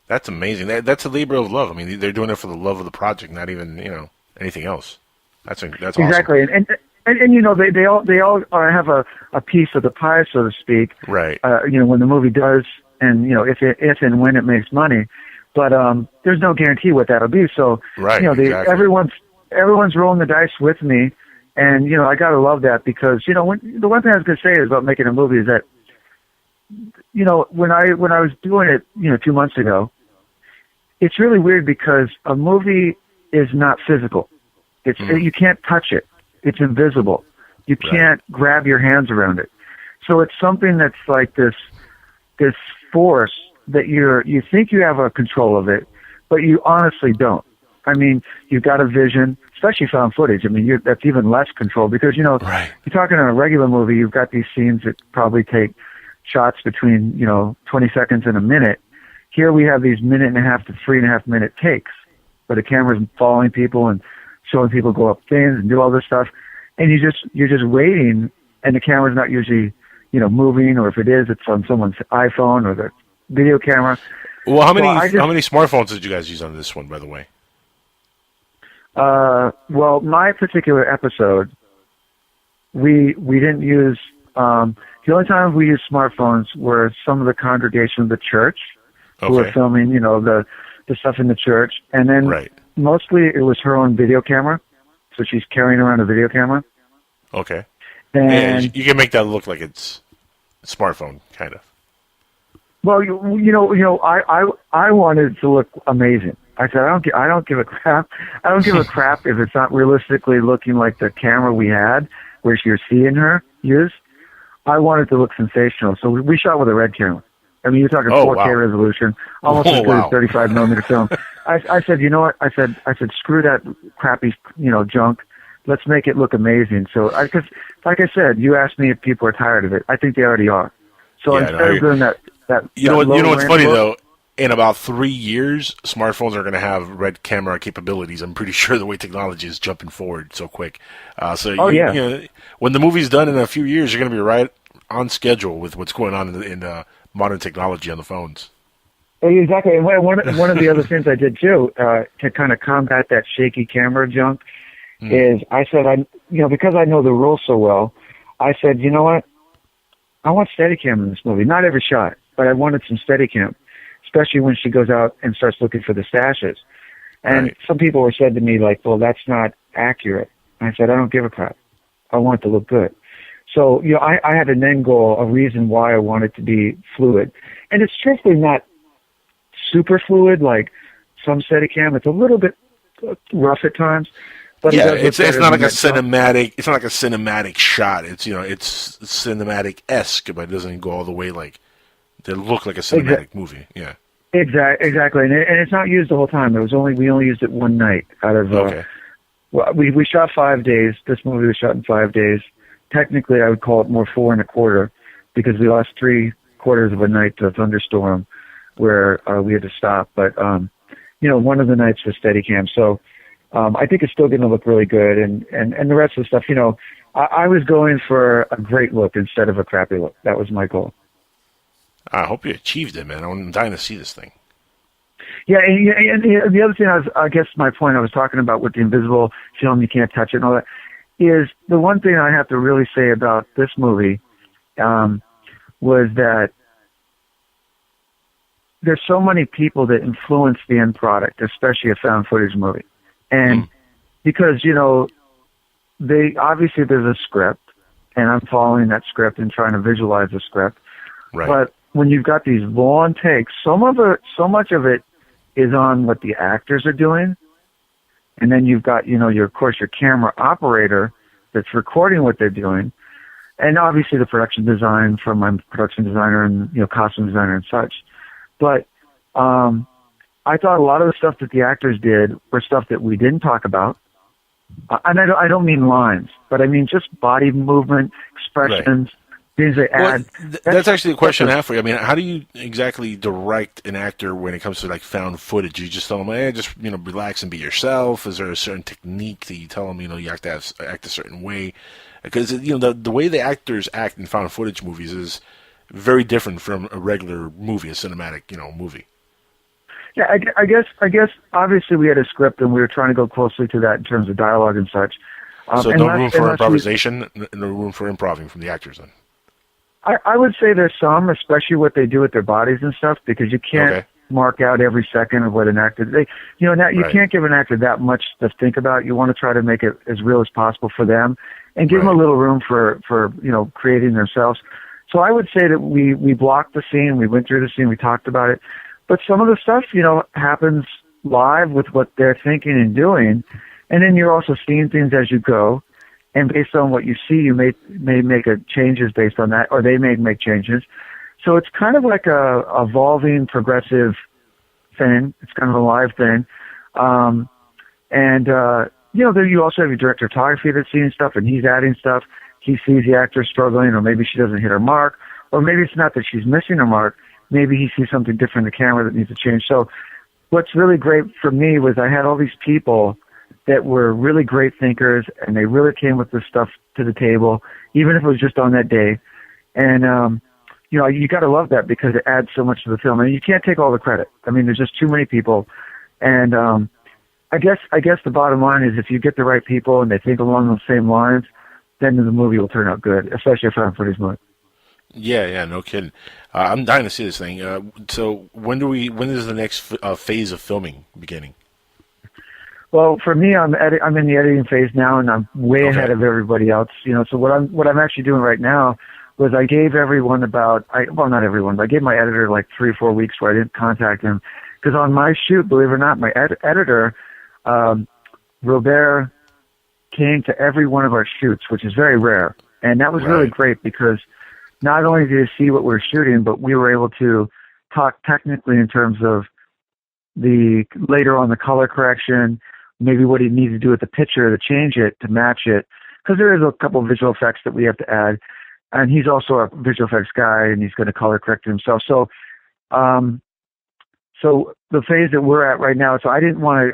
That's amazing. That's a labor of love. I mean, they're doing it for the love of the project, not even, anything else. That's awesome. Exactly. And they all have a piece of the pie, so to speak. Right. When the movie does, and if and when it makes money, but there's no guarantee what that'll be. So exactly. everyone's rolling the dice with me, and I gotta love that because the one thing I was gonna say is about making a movie is that when I was doing it 2 months ago, it's really weird because a movie is not physical. You can't touch it. It's invisible. You can't grab your hands around it. So it's something that's like this force that you think you have a control of it, but you honestly don't. I mean, you've got a vision, especially found footage. I mean, that's even less control because, you're talking in a regular movie, you've got these scenes that probably take shots between, 20 seconds and a minute. Here we have these 1.5 to 3.5 minute takes where the camera's following people and showing people go up things and do all this stuff. And you're just waiting, and the camera's not usually, moving, or if it is, it's on someone's iPhone or the video camera. Well, how many smartphones did you guys use on this one, by the way? Well, my particular episode, we didn't use, the only time we used smartphones were some of the congregation of the church who were filming, the stuff in the church. And then mostly it was her own video camera. So she's carrying around a video camera. Okay. And you can make that look like it's a smartphone, kind of. Well, I wanted it to look amazing. I said, I don't give a crap. I don't give a crap if it's not realistically looking like the camera we had, where you're seeing her use. I want it to look sensational. So we shot with a red camera. I mean, you're talking 4K resolution, almost as good as 35 millimeter film. I said, you know what? I said, screw that crappy, junk. Let's make it look amazing. So, because, like I said, you asked me if people are tired of it. I think they already are. So instead of doing that, you know what's funny though? In about 3 years, smartphones are going to have red camera capabilities. I'm pretty sure the way technology is jumping forward so quick. When the movie's done in a few years, you're going to be right on schedule with what's going on in modern technology on the phones. Exactly. And one of the other things I did too to kind of combat that shaky camera junk is I said, because I know the rules so well, I said, you know what? I want Steadicam in this movie. Not every shot, but I wanted some Steadicam, especially when she goes out and starts looking for the stashes. And some people were said to me like, well, that's not accurate. And I said, I don't give a crap. I want it to look good. So, I had an end goal, a reason why I want it to be fluid. And it's truthfully not super fluid like some Steadicam. It's a little bit rough at times. But it's not like a cinematic. It's not like a cinematic shot. It's it's cinematic-esque, but it doesn't go all the way like they look like a cinematic movie. Yeah. Exactly, and it's not used the whole time. We only used it one night out of. We shot 5 days. This movie was shot in 5 days. Technically, I would call it more 4 1/4 because we lost 3/4 of a night to a thunderstorm where we had to stop. But one of the nights was Steadicam, so. I think it's still going to look really good, and the rest of the stuff, I was going for a great look instead of a crappy look. That was my goal. I hope you achieved it, man. I'm dying to see this thing. Yeah, and the other thing I guess my point I was talking about with the invisible film, you can't touch it and all that, is the one thing I have to really say about this movie was that there's so many people that influence the end product, especially a found footage movie. And because, they obviously there's a script, and I'm following that script and trying to visualize the script. Right. But when you've got these long takes, so much of it is on what the actors are doing. And then you've got, your camera operator that's recording what they're doing. And obviously the production design from my production designer and, costume designer and such. But, I thought a lot of the stuff that the actors did were stuff that we didn't talk about. And I don't mean lines, but I mean just body movement, expressions, things they add. That's actually a question I have for you. I mean, how do you exactly direct an actor when it comes to like found footage? You just tell them, hey, just relax and be yourself. Is there a certain technique that you tell them, you have to act a certain way? Because the way the actors act in found footage movies is very different from a regular movie, a cinematic movie. Yeah, I guess obviously we had a script and we were trying to go closely to that in terms of dialogue and such. So no room for improvisation, no room for improving from the actors then? I would say there's some, especially what they do with their bodies and stuff, because you can't mark out every second of what an actor, you can't give an actor that much to think about. You want to try to make it as real as possible for them and give them a little room for creating themselves. So I would say that we blocked the scene, we went through the scene, we talked about it. But some of the stuff, happens live with what they're thinking and doing. And then you're also seeing things as you go. And based on what you see, you may make changes based on that, or they may make changes. So it's kind of like a evolving, progressive thing. It's kind of a live thing. Then you also have your director of photography that's seeing stuff, and he's adding stuff. He sees the actor struggling, or maybe she doesn't hit her mark, or maybe it's not that she's missing her mark. Maybe he sees something different in the camera that needs to change. So what's really great for me was I had all these people that were really great thinkers, and they really came with this stuff to the table, even if it was just on that day. And, you got to love that because it adds so much to the film. And you can't take all the credit. I mean, there's just too many people. And I guess the bottom line is if you get the right people and they think along those same lines, then the movie will turn out good, especially a found footage movie. Yeah, no kidding. I'm dying to see this thing. So when is the next phase of filming beginning? Well, for me, I'm in the editing phase now, and I'm way ahead of everybody else. So what I'm actually doing right now was I gave everyone not everyone, but I gave my editor like 3 or 4 weeks where I didn't contact him, because on my shoot, believe it or not, my editor, Robert, came to every one of our shoots, which is very rare, and that was really great because not only did he see what we were shooting, but we were able to talk technically in terms of later on the color correction, maybe what he needs to do with the picture to change it, to match it. Because there is a couple of visual effects that we have to add. And he's also a visual effects guy, and he's going to color correct himself. So the phase that we're at right now, I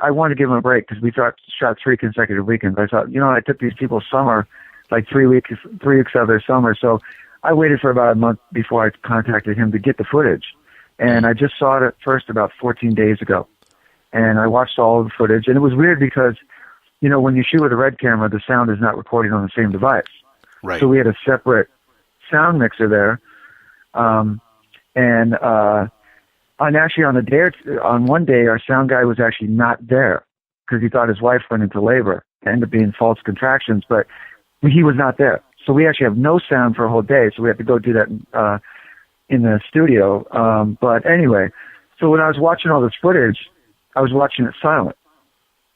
wanted to give him a break because we shot 3 consecutive weekends. I thought, I took these people summer, like 3 weeks out of their summer. So I waited for about a month before I contacted him to get the footage. And I just saw it at first about 14 days ago. And I watched all of the footage, and it was weird because, when you shoot with a red camera, the sound is not recording on the same device. Right. So we had a separate sound mixer there. On one day, our sound guy was actually not there because he thought his wife went into labor. It ended up being false contractions, but he was not there. So we actually have no sound for a whole day, so we had to go do that in the studio. But anyway, so when I was watching all this footage, I was watching it silent.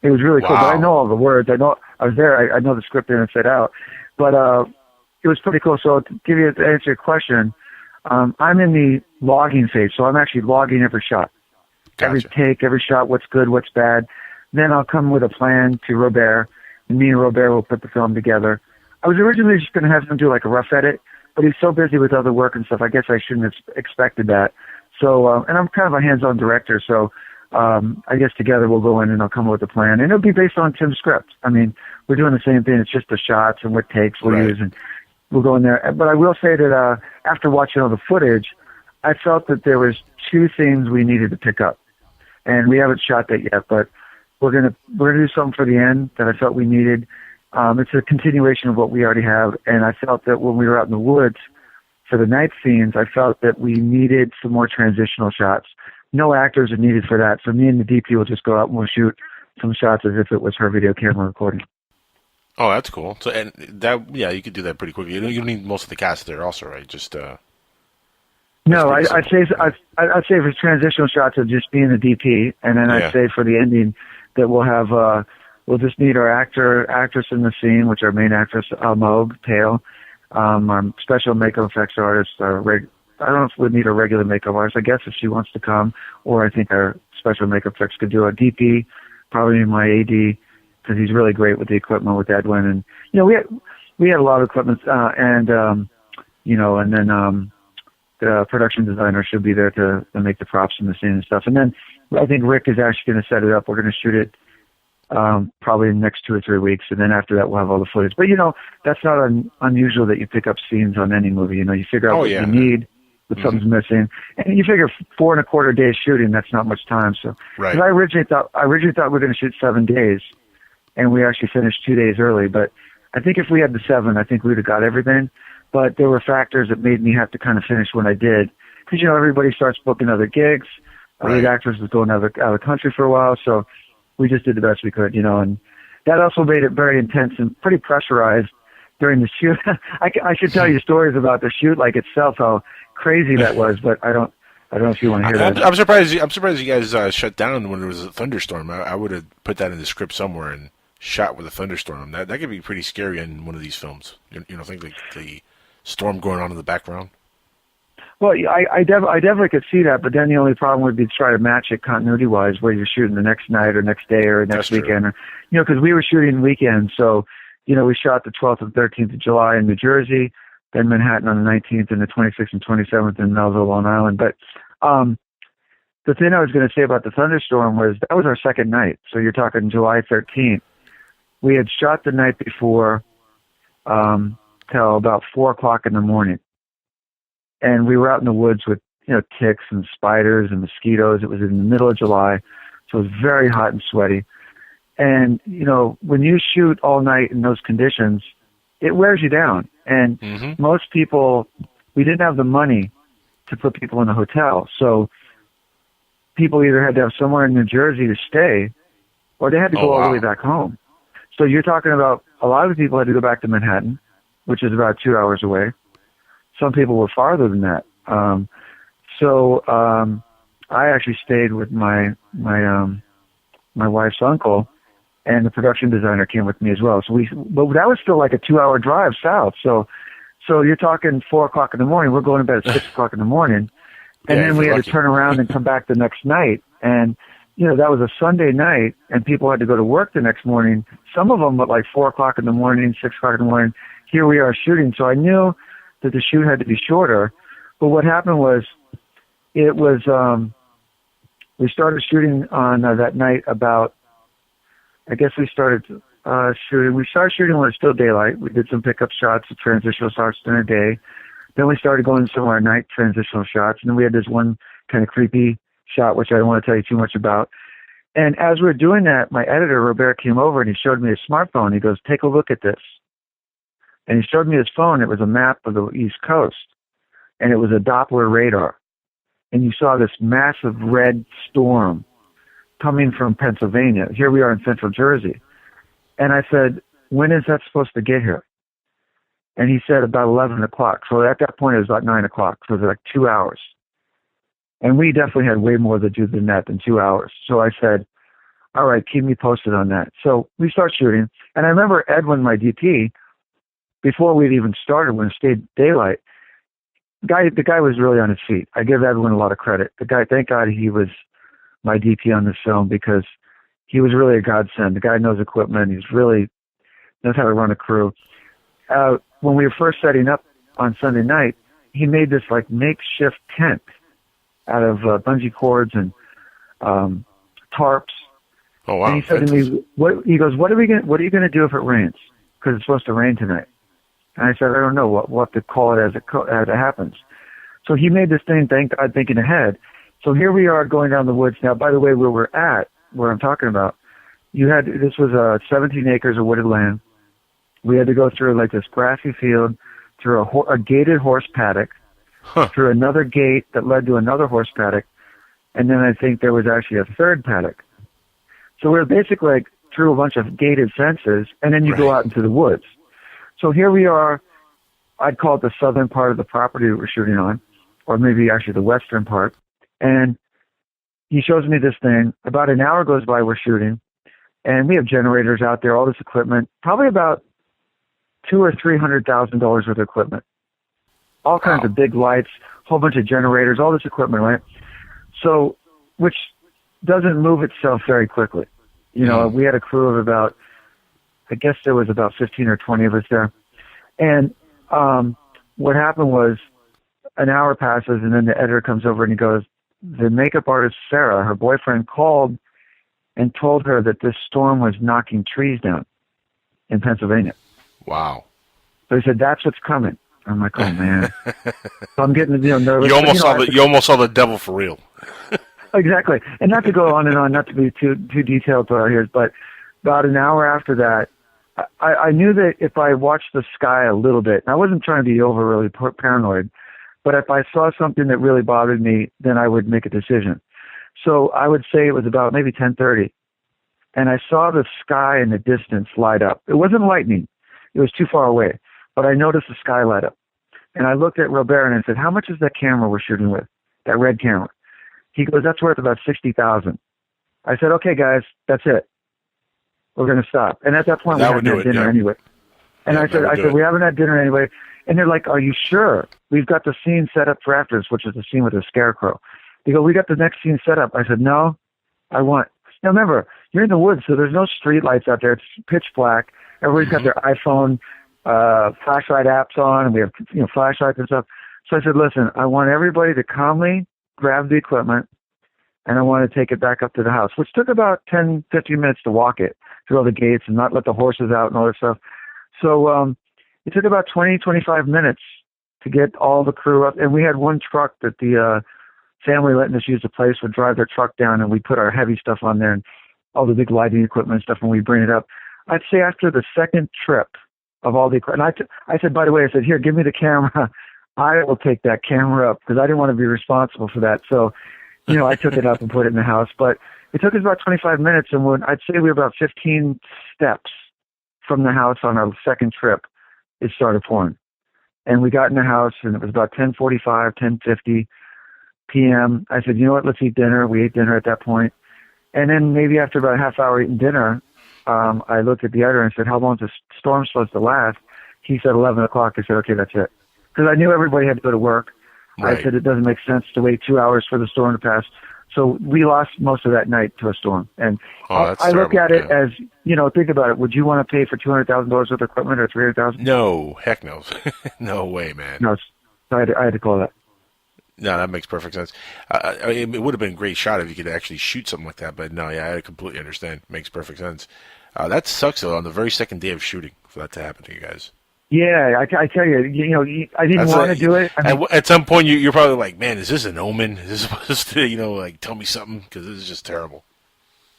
It was really cool, but I know all the words. I know I was there. I know the script in and inside out. But it was pretty cool. So to answer your question, I'm in the logging phase, so I'm actually logging every shot. Gotcha. Every take, every shot, what's good, what's bad. Then I'll come with a plan to Robert, and me and Robert will put the film together. I was originally just going to have him do like a rough edit, but he's so busy with other work and stuff, I guess I shouldn't have expected that. So, and I'm kind of a hands-on director, so I guess together we'll go in and I'll come up with a plan. And it'll be based on Tim's script. I mean, we're doing the same thing. It's just the shots and what takes we'll use, and we'll go in there. But I will say that after watching all the footage, I felt that there was 2 things we needed to pick up. And we haven't shot that yet, but we're gonna do something for the end that I felt we needed. It's a continuation of what we already have, and I felt that when we were out in the woods for the night scenes, I felt that we needed some more transitional shots. No actors are needed for that, so me and the DP will just go out and we'll shoot some shots as if it was her video camera recording. Oh, that's cool. So, and that, you could do that pretty quickly. You don't need most of the cast there, also, right? Just no, I'd say for transitional shots, it'll just be in the DP, and then I'd say for the ending that we'll have we'll just need our actress in the scene, which our main actress, Moog, Pale, our special makeup effects artist, I don't know if we'd need a regular makeup artist. I guess if she wants to come, or I think our special makeup effects could do a DP, probably my AD, because he's really great with the equipment with Edwin. And we had a lot of equipment, and then the production designer should be there to make the props in the scene and stuff. And then I think Rick is actually going to set it up. We're going to shoot it probably in the next 2 or 3 weeks, and then after that we'll have all the footage. But that's not unusual that you pick up scenes on any movie. You figure out what you need. But something's missing, and you figure 4.25 days shooting, that's not much time. So, because I originally thought we were going to shoot 7 days, and we actually finished 2 days early. But I think if we had the 7, I think we'd have got everything. But there were factors that made me have to kind of finish when I did, because everybody starts booking other gigs. The actors was going out of the country for a while, so we just did the best we could, and that also made it very intense and pretty pressurized during the shoot. I should tell you stories about the shoot like itself, how crazy that was, but I don't know if you want to hear that. I'm surprised you guys shut down when there was a thunderstorm. I would have put that in the script somewhere and shot with a thunderstorm. That could be pretty scary in one of these films. You know, think like the storm going on in the background. Well, I definitely could see that, but then the only problem would be to try to match it continuity-wise, where you're shooting the next night or next day or next weekend. Or, you know, because we were shooting weekends, so, you know, we shot the 12th and 13th of July in New Jersey, then Manhattan on the 19th and the 26th and 27th in Melville, Long Island. But the thing I was going to say about the thunderstorm was that was our second night. So you're talking July 13th. We had shot the night before till about 4 o'clock in the morning. And we were out in the woods with, you know, ticks and spiders and mosquitoes. It was in the middle of July, so it was very hot and sweaty. And, you know, when you shoot all night in those conditions, it wears you down. And most people, we didn't have the money to put people in a hotel. So people either had to have somewhere in New Jersey to stay, or they had to go all the way back home. So you're talking about a lot of the people had to go back to Manhattan, which is about 2 hours away. Some people were farther than that. So I actually stayed with my wife's uncle, and the production designer came with me as well. But that was still like a 2 hour drive south. So you're talking 4 o'clock in the morning. We're going to bed at 6 o'clock in the morning. And then we had to turn around and come back the next night. And, you know, that was a Sunday night, and people had to go to work the next morning. Some of them at like 4 o'clock in the morning, 6 o'clock in the morning. Here we are shooting. So I knew that the shoot had to be shorter. But what happened was, it was, we started shooting on that night about, I guess we started shooting when it was still daylight. We did some pickup shots, transitional shots during the day. Then we started going to some of our night transitional shots. And then we had this one kind of creepy shot, which I don't want to tell you too much about. And as we were doing that, my editor, Robert, came over and he showed me his smartphone. He goes, "Take a look at this." And he showed me his phone. It was a map of the East Coast, and it was a Doppler radar. And you saw this massive red storm coming from Pennsylvania. Here we are in central Jersey. And I said, "When is that supposed to get here?" And he said about 11 o'clock. So at that point, it was about 9 o'clock. So it was like 2 hours. And we definitely had way more to do than that, than 2 hours. So I said, "All right, keep me posted on that." So we start shooting. And I remember Edwin, my DP, before we'd even started, when it stayed daylight, the guy was really on his feet. I give Edwin a lot of credit. The guy, thank God he was my DP on this film, because he was really a godsend. The guy knows equipment. He's really knows how to run a crew. When we were first setting up on Sunday night, he made this like makeshift tent out of bungee cords and tarps. Oh wow! And he said to me, He goes, what are you going to do if it rains? Because it's supposed to rain tonight. And I said, "I don't know. We'll have to call it as it happens." So he made this thing, thank God, thinking ahead. So here we are going down the woods. Now, by the way, where I'm talking about, this was 17 acres of wooded land. We had to go through like this grassy field, through a gated horse paddock, through another gate that led to another horse paddock, and then I think there was actually a third paddock. So we were basically like through a bunch of gated fences, and then you go out into the woods. So here we are. I'd call it the southern part of the property that we're shooting on, or maybe actually the western part. And he shows me this thing. About an hour goes by, we're shooting, and we have generators out there, all this equipment, probably about $200,000 or $300,000 worth of equipment, all kinds of big lights, whole bunch of generators, all this equipment, right? So, which doesn't move itself very quickly. You know, we had a crew of about, I guess there was about 15 or 20 of us there. And what happened was, an hour passes, and then the editor comes over and he goes, the makeup artist, Sarah, her boyfriend, called and told her that this storm was knocking trees down in Pennsylvania. Wow. So he said, "That's what's coming." I'm like, "Oh, man." So I'm getting nervous. You almost saw the devil for real. Exactly. And not to go on and on, not to be too detailed to our ears, but about an hour after that, I knew that if I watched the sky a little bit, and I wasn't trying to be really paranoid, but if I saw something that really bothered me, then I would make a decision. So I would say it was about maybe 10:30, and I saw the sky in the distance light up. It wasn't lightning. It was too far away, but I noticed the sky light up. And I looked at Robert and I said, "How much is that camera we're shooting with, that red camera?" He goes, "That's worth about $60,000. I said, "Okay, guys, that's it." we're going to stop. And at that point, That we would hadn't do had it, dinner yeah. anyway. And Yeah, I said, we haven't had dinner anyway. And they're like, are you sure? We've got the scene set up for afterwards, which is the scene with the scarecrow. They go, we got the next scene set up. I said, no, I want. Now remember, you're in the woods, so there's no street lights out there. It's pitch black. Everybody's got their iPhone flashlight apps on, and we have flashlights and stuff. So I said, listen, I want everybody to calmly grab the equipment, and I want to take it back up to the house, which took about 10, 15 minutes to walk it through all the gates and not let the horses out and all that stuff. So it took about 20, 25 minutes to get all the crew up. And we had one truck that the family letting us use the place would drive their truck down, and we put our heavy stuff on there and all the big lighting equipment and stuff, and we bring it up. I'd say after the second trip of all the equipment, I said, by the way, I said, here, give me the camera. I will take that camera up, because I didn't want to be responsible for that. So, I took it up and put it in the house. But it took us about 25 minutes, and I'd say we were about 15 steps from the house on our second trip, it started pouring. And we got in the house, and it was about 10:45, 10:50 p.m. I said, you know what, let's eat dinner. We ate dinner at that point. And then maybe after about a half hour eating dinner, I looked at the editor and said, how long is the storm supposed to last? He said 11 o'clock. I said, okay, that's it. Because I knew everybody had to go to work. Right. I said, it doesn't make sense to wait 2 hours for the storm to pass. So we lost most of that night to a storm. And I look at it as, think about it. Would you want to pay for $200,000 worth of equipment or $300,000? No, heck no. No way, man. No, I had to call that. No, that makes perfect sense. It would have been a great shot if you could actually shoot something like that, but no, yeah, I completely understand. It makes perfect sense. That sucks, though, on the very second day of shooting for that to happen to you guys. Yeah, I tell you, I didn't want to do it. At some point, you're probably like, man, is this an omen? Is this supposed to, tell me something? Because this is just terrible.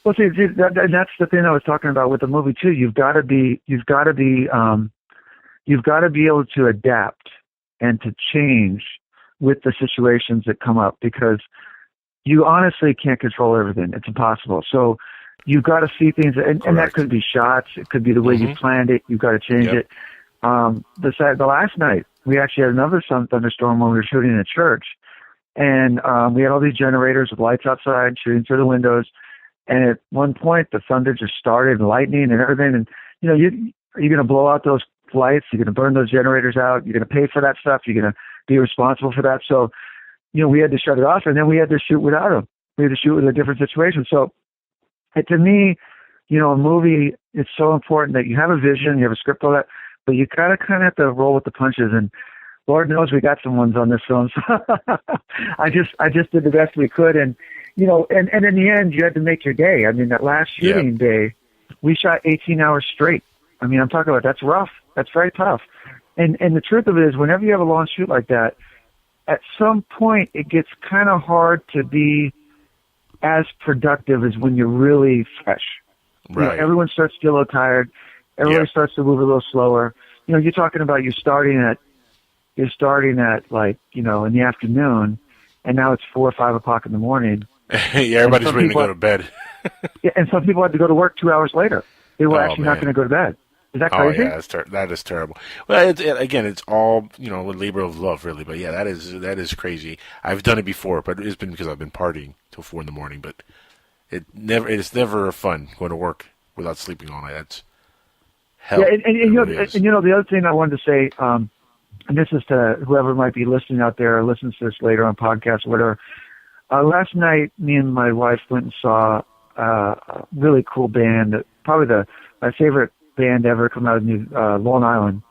Well, see, that's the thing I was talking about with the movie too. You've got to be able to adapt and to change with the situations that come up, because you honestly can't control everything. It's impossible. So you've got to see things, and that could be shots. It could be the way you planned it. You've got to change it. The last night, we actually had another thunderstorm when we were shooting in a church, and we had all these generators with lights outside shooting through the windows. And at one point, the thunder just started, and lightning and everything. And are you going to blow out those lights? You're going to burn those generators out. You're going to pay for that stuff. You're going to be responsible for that. So, we had to shut it off, and then we had to shoot without them. We had to shoot with a different situation. So, to me, a movie, it's so important that you have a vision, you have a script, all that, but you kind of have to roll with the punches. And Lord knows we got some ones on this film. So I just did the best we could. And, and in the end, you had to make your day. I mean, that last shooting day, we shot 18 hours straight. I mean, I'm talking about, that's rough. That's very tough. And the truth of it is, whenever you have a long shoot like that, at some point it gets kind of hard to be as productive as when you're really fresh. Right. Everyone starts to get a little tired. Everybody starts to move a little slower. You're talking about you're starting at in the afternoon, and now it's 4 or 5 o'clock in the morning. Yeah, everybody's ready to go to bed. Yeah, and some people had to go to work 2 hours later. They were actually not going to go to bed. Is that crazy? Oh, yeah, that is terrible. Well, it's all, a labor of love, really. But, yeah, that is crazy. I've done it before, but it's been because I've been partying till 4 in the morning. But it's never fun going to work without sleeping all night. That's hell. Yeah, and the other thing I wanted to say, and this is to whoever might be listening out there or listens to this later on podcasts or whatever. Last night, me and my wife went and saw a really cool band, probably my favorite band ever come out of Long Island,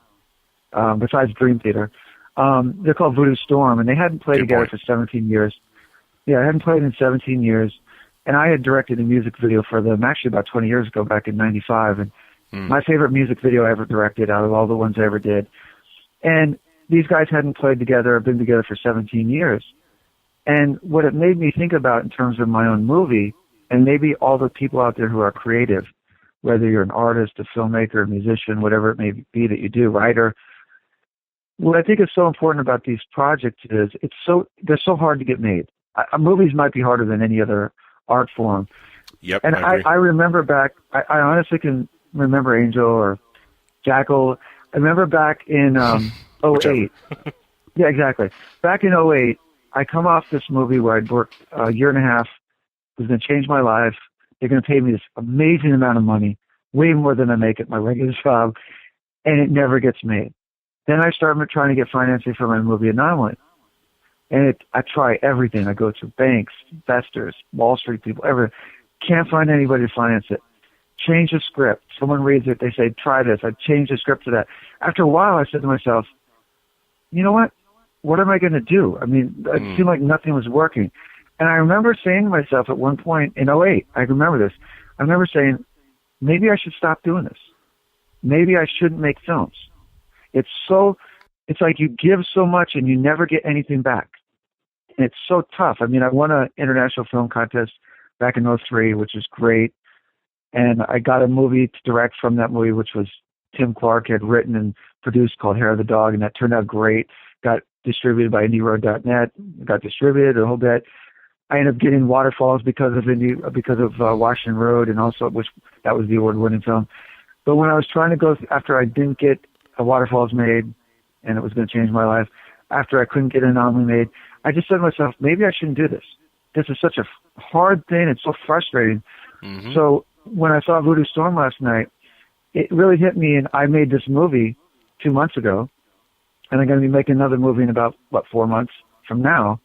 besides Dream Theater. They're called Voodoo Storm, and they hadn't played together for 17 years. Yeah, I hadn't played in 17 years, and I had directed a music video for them actually about 20 years ago, back in 95, and my favorite music video I ever directed out of all the ones I ever did. And these guys hadn't played together or been together for 17 years. And what it made me think about in terms of my own movie, and maybe all the people out there who are creative, whether you're an artist, a filmmaker, a musician, whatever it may be that you do, writer, what I think is so important about these projects is they're so hard to get made. Movies might be harder than any other art form. Yep, and I remember back, I honestly can remember Angel or Jackal. I remember back in 08. Yeah, exactly. Back in 08, I come off this movie where I'd worked a year and a half. It was going to change my life. They're going to pay me this amazing amount of money. way more than I make at my regular job, and it never gets made. Then I started trying to get financing for my movie Anomaly. And I try everything. I go to banks, investors, Wall Street people, everything. Can't find anybody to finance it. Change the script. Someone reads it. They say, try this. I change the script to that. After a while, I said to myself, you know what? What am I going to do? I mean, it seemed like nothing was working. And I remember saying to myself at one point in '08, I remember this. I remember saying, maybe I should stop doing this. Maybe I shouldn't make films. It's like you give so much and you never get anything back. And it's so tough. I mean, I won an international film contest back in '03, which was great. And I got a movie to direct from that movie, which was Tim Clark had written and produced, called Hair of the Dog, and that turned out great. Got distributed by Indiegogo.net, got distributed a whole bit. I ended up getting Waterfalls because of Washington Road, and also that was the award-winning film. But when I was trying to go, after I didn't get a Waterfalls made, and it was going to change my life, after I couldn't get an Anomaly made, I just said to myself, maybe I shouldn't do this. This is such a hard thing. It's so frustrating. Mm-hmm. So when I saw Voodoo Storm last night, it really hit me, and I made this movie 2 months ago, and I'm going to be making another movie in about, 4 months from now.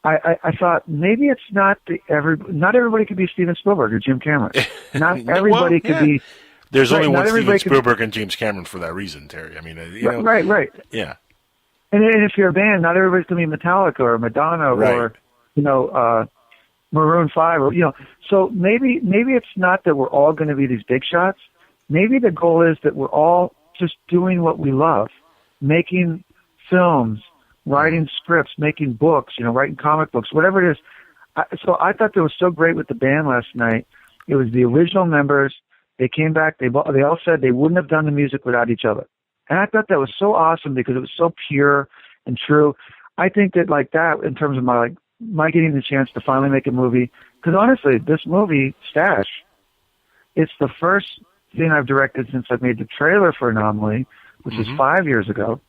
I thought maybe it's not everybody could be Steven Spielberg or Jim Cameron. Not everybody could be. There's only one Steven Spielberg and James Cameron for that reason, Terry. I mean, right. Yeah. And if you're a band, not everybody's going to be Metallica or Madonna or Maroon 5 or So maybe it's not that we're all going to be these big shots. Maybe the goal is that we're all just doing what we love, making films, writing scripts, making books, writing comic books, whatever it is. So I thought that was so great with the band last night. It was the original members. They came back. They all said they wouldn't have done the music without each other. And I thought that was so awesome because it was so pure and true. I think that like that, in terms of my getting the chance to finally make a movie, because honestly, this movie, Stash, it's the first thing I've directed since I made the trailer for Anomaly, which was 5 years ago,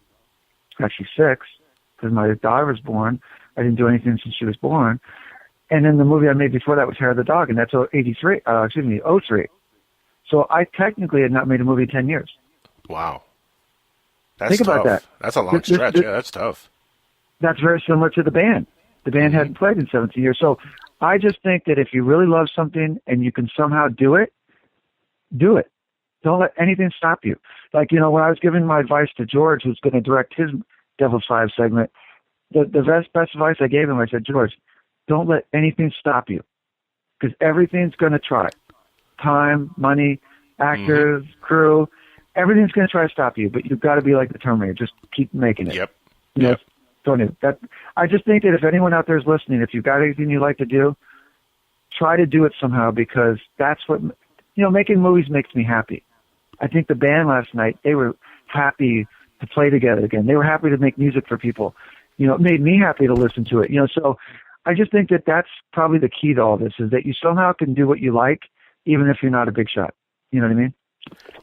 actually 6, because my daughter was born. I didn't do anything since she was born. And then the movie I made before that was Hair of the Dog, and that's '03. So I technically had not made a movie in 10 years. Wow. That's Think tough. about that. That's a long stretch. Yeah, that's tough. That's very similar to the band. The band hadn't played in 17 years. So I just think that if you really love something and you can somehow do it, do it. Don't let anything stop you. Like, when I was giving my advice to George, who's going to direct his Devil's Five segment, the best advice I gave him, I said, George, don't let anything stop you, because everything's going to try. Time, money, actors, crew, everything's going to try to stop you, but you've got to be like the Terminator. Just keep making it. Yep. Don't do that. I just think that if anyone out there is listening, if you've got anything you like to do, try to do it somehow, because that's what, making movies makes me happy. I think the band last night, they were happy to play together again. They were happy to make music for people. It made me happy to listen to it. So I just think that that's probably the key to all this, is that you somehow can do what you like, even if you're not a big shot. You know what I mean?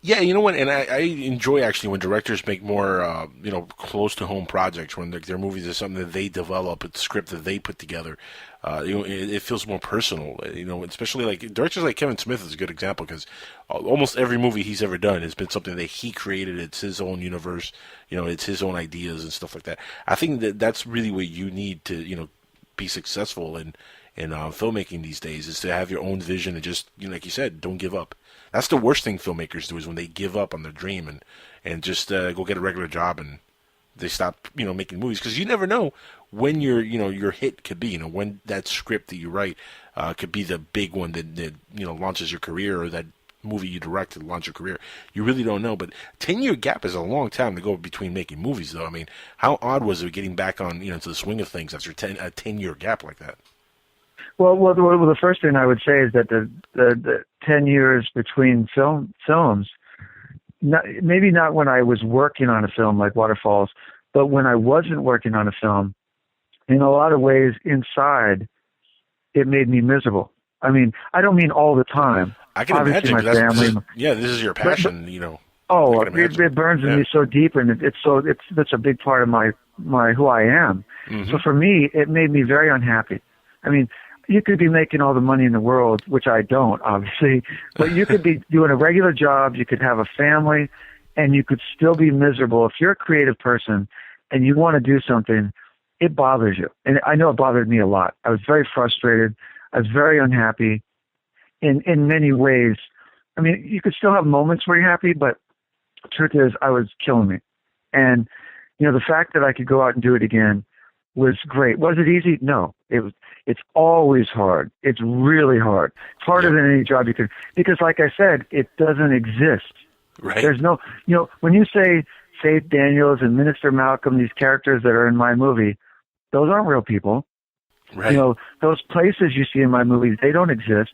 Yeah, you know what? And I enjoy actually when directors make more, close to home projects, when their movies are something that they develop, a script that they put together. It feels more personal. Especially like directors like Kevin Smith is a good example, because almost every movie he's ever done has been something that he created. It's his own universe. It's his own ideas and stuff like that. I think that's really what you need to, be successful in filmmaking these days, is to have your own vision and just, like you said, don't give up. That's the worst thing filmmakers do, is when they give up on their dream and just go get a regular job and they stop, making movies, because you never know when your hit could be, when that script that you write could be the big one that launches your career, or that movie you direct to launch your career. You really don't know, but 10-year gap is a long time to go between making movies, though. I mean, how odd was it getting back on, to the swing of things after a 10-year gap like that? Well, the first thing I would say is that the 10 years between films, maybe not when I was working on a film like Waterfalls, but when I wasn't working on a film, in a lot of ways inside, it made me miserable. I mean, I don't mean all the time. I can Obviously, imagine. my family. This is your passion, Oh, it burns in me so deep, and it's such a big part of my who I am. Mm-hmm. So for me, it made me very unhappy. I mean, you could be making all the money in the world, which I don't, obviously, but you could be doing a regular job, you could have a family, and you could still be miserable. If you're a creative person and you want to do something, it bothers you. And I know it bothered me a lot. I was very frustrated. I was very unhappy in many ways. I mean, you could still have moments where you're happy, but the truth is I was killing me. And, the fact that I could go out and do it again was great. Was it easy? No. It's always hard. It's really hard. It's harder than any job you could, because like I said, it doesn't exist. Right. There's no, when you say Faith Daniels and Minister Malcolm, these characters that are in my movie, those aren't real people. Right. Those places you see in my movies, they don't exist.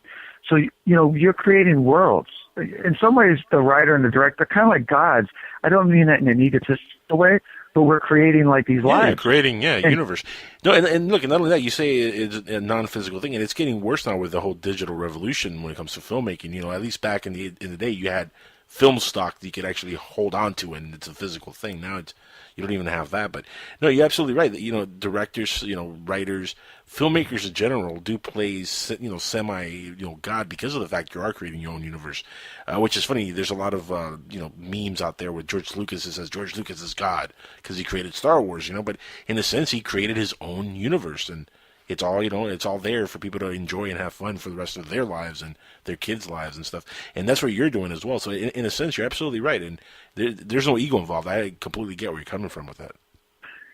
So, you're creating worlds. In some ways, the writer and the director are kind of like gods. I don't mean that in an egotistical way, but we're creating like these lives. You're creating, universe. No, and look, and not only that, you say it's a non-physical thing, and it's getting worse now with the whole digital revolution when it comes to filmmaking. At least back in the day, you had film stock that you could actually hold on to, and it's a physical thing. Now you don't even have that. But no, you're absolutely right. That directors, writers, filmmakers in general do play semi God because of the fact you are creating your own universe, which is funny. There's a lot of memes out there with George Lucas that says George Lucas is God because he created Star Wars, but in a sense he created his own universe, and it's all it's all there for people to enjoy and have fun for the rest of their lives and their kids' lives and stuff. And that's what you're doing as well. So in a sense, you're absolutely right, and there's no ego involved. I completely get where you're coming from with that.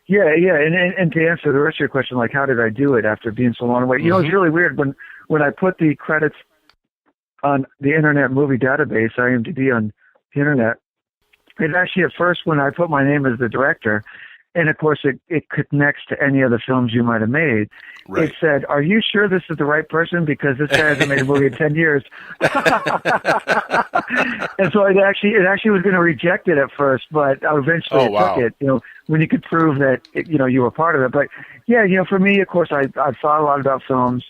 Yeah, and to answer the rest of your question, like how did I do it after being so long away? It's really weird when I put the credits on the Internet Movie Database, IMDb on the Internet. It actually at first when I put my name as the director, and of course it connects to any other films you might have made. Right. It said, "Are you sure this is the right person? Because this guy hasn't made a movie in 10 years." And so it actually was going to reject it at first, but eventually took it. When you could prove that you were part of it. But yeah, for me, of course, I thought a lot about films.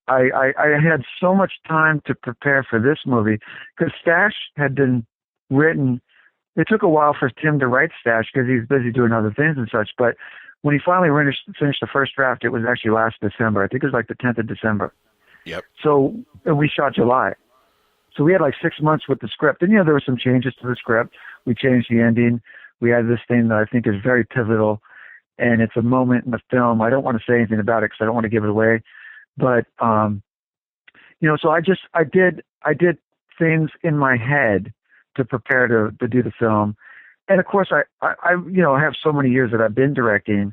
I had so much time to prepare for this movie because Stash had been written. It took a while for Tim to write Stash because he was busy doing other things and such. But when he finally finished the first draft, it was actually last December. I think it was like the 10th of December. Yep. So and we shot July. So we had like 6 months with the script. And, there were some changes to the script. We changed the ending. We had this thing that I think is very pivotal. And it's a moment in the film. I don't want to say anything about it because I don't want to give it away. But, so I did things in my head to prepare to do the film. And of course I have so many years that I've been directing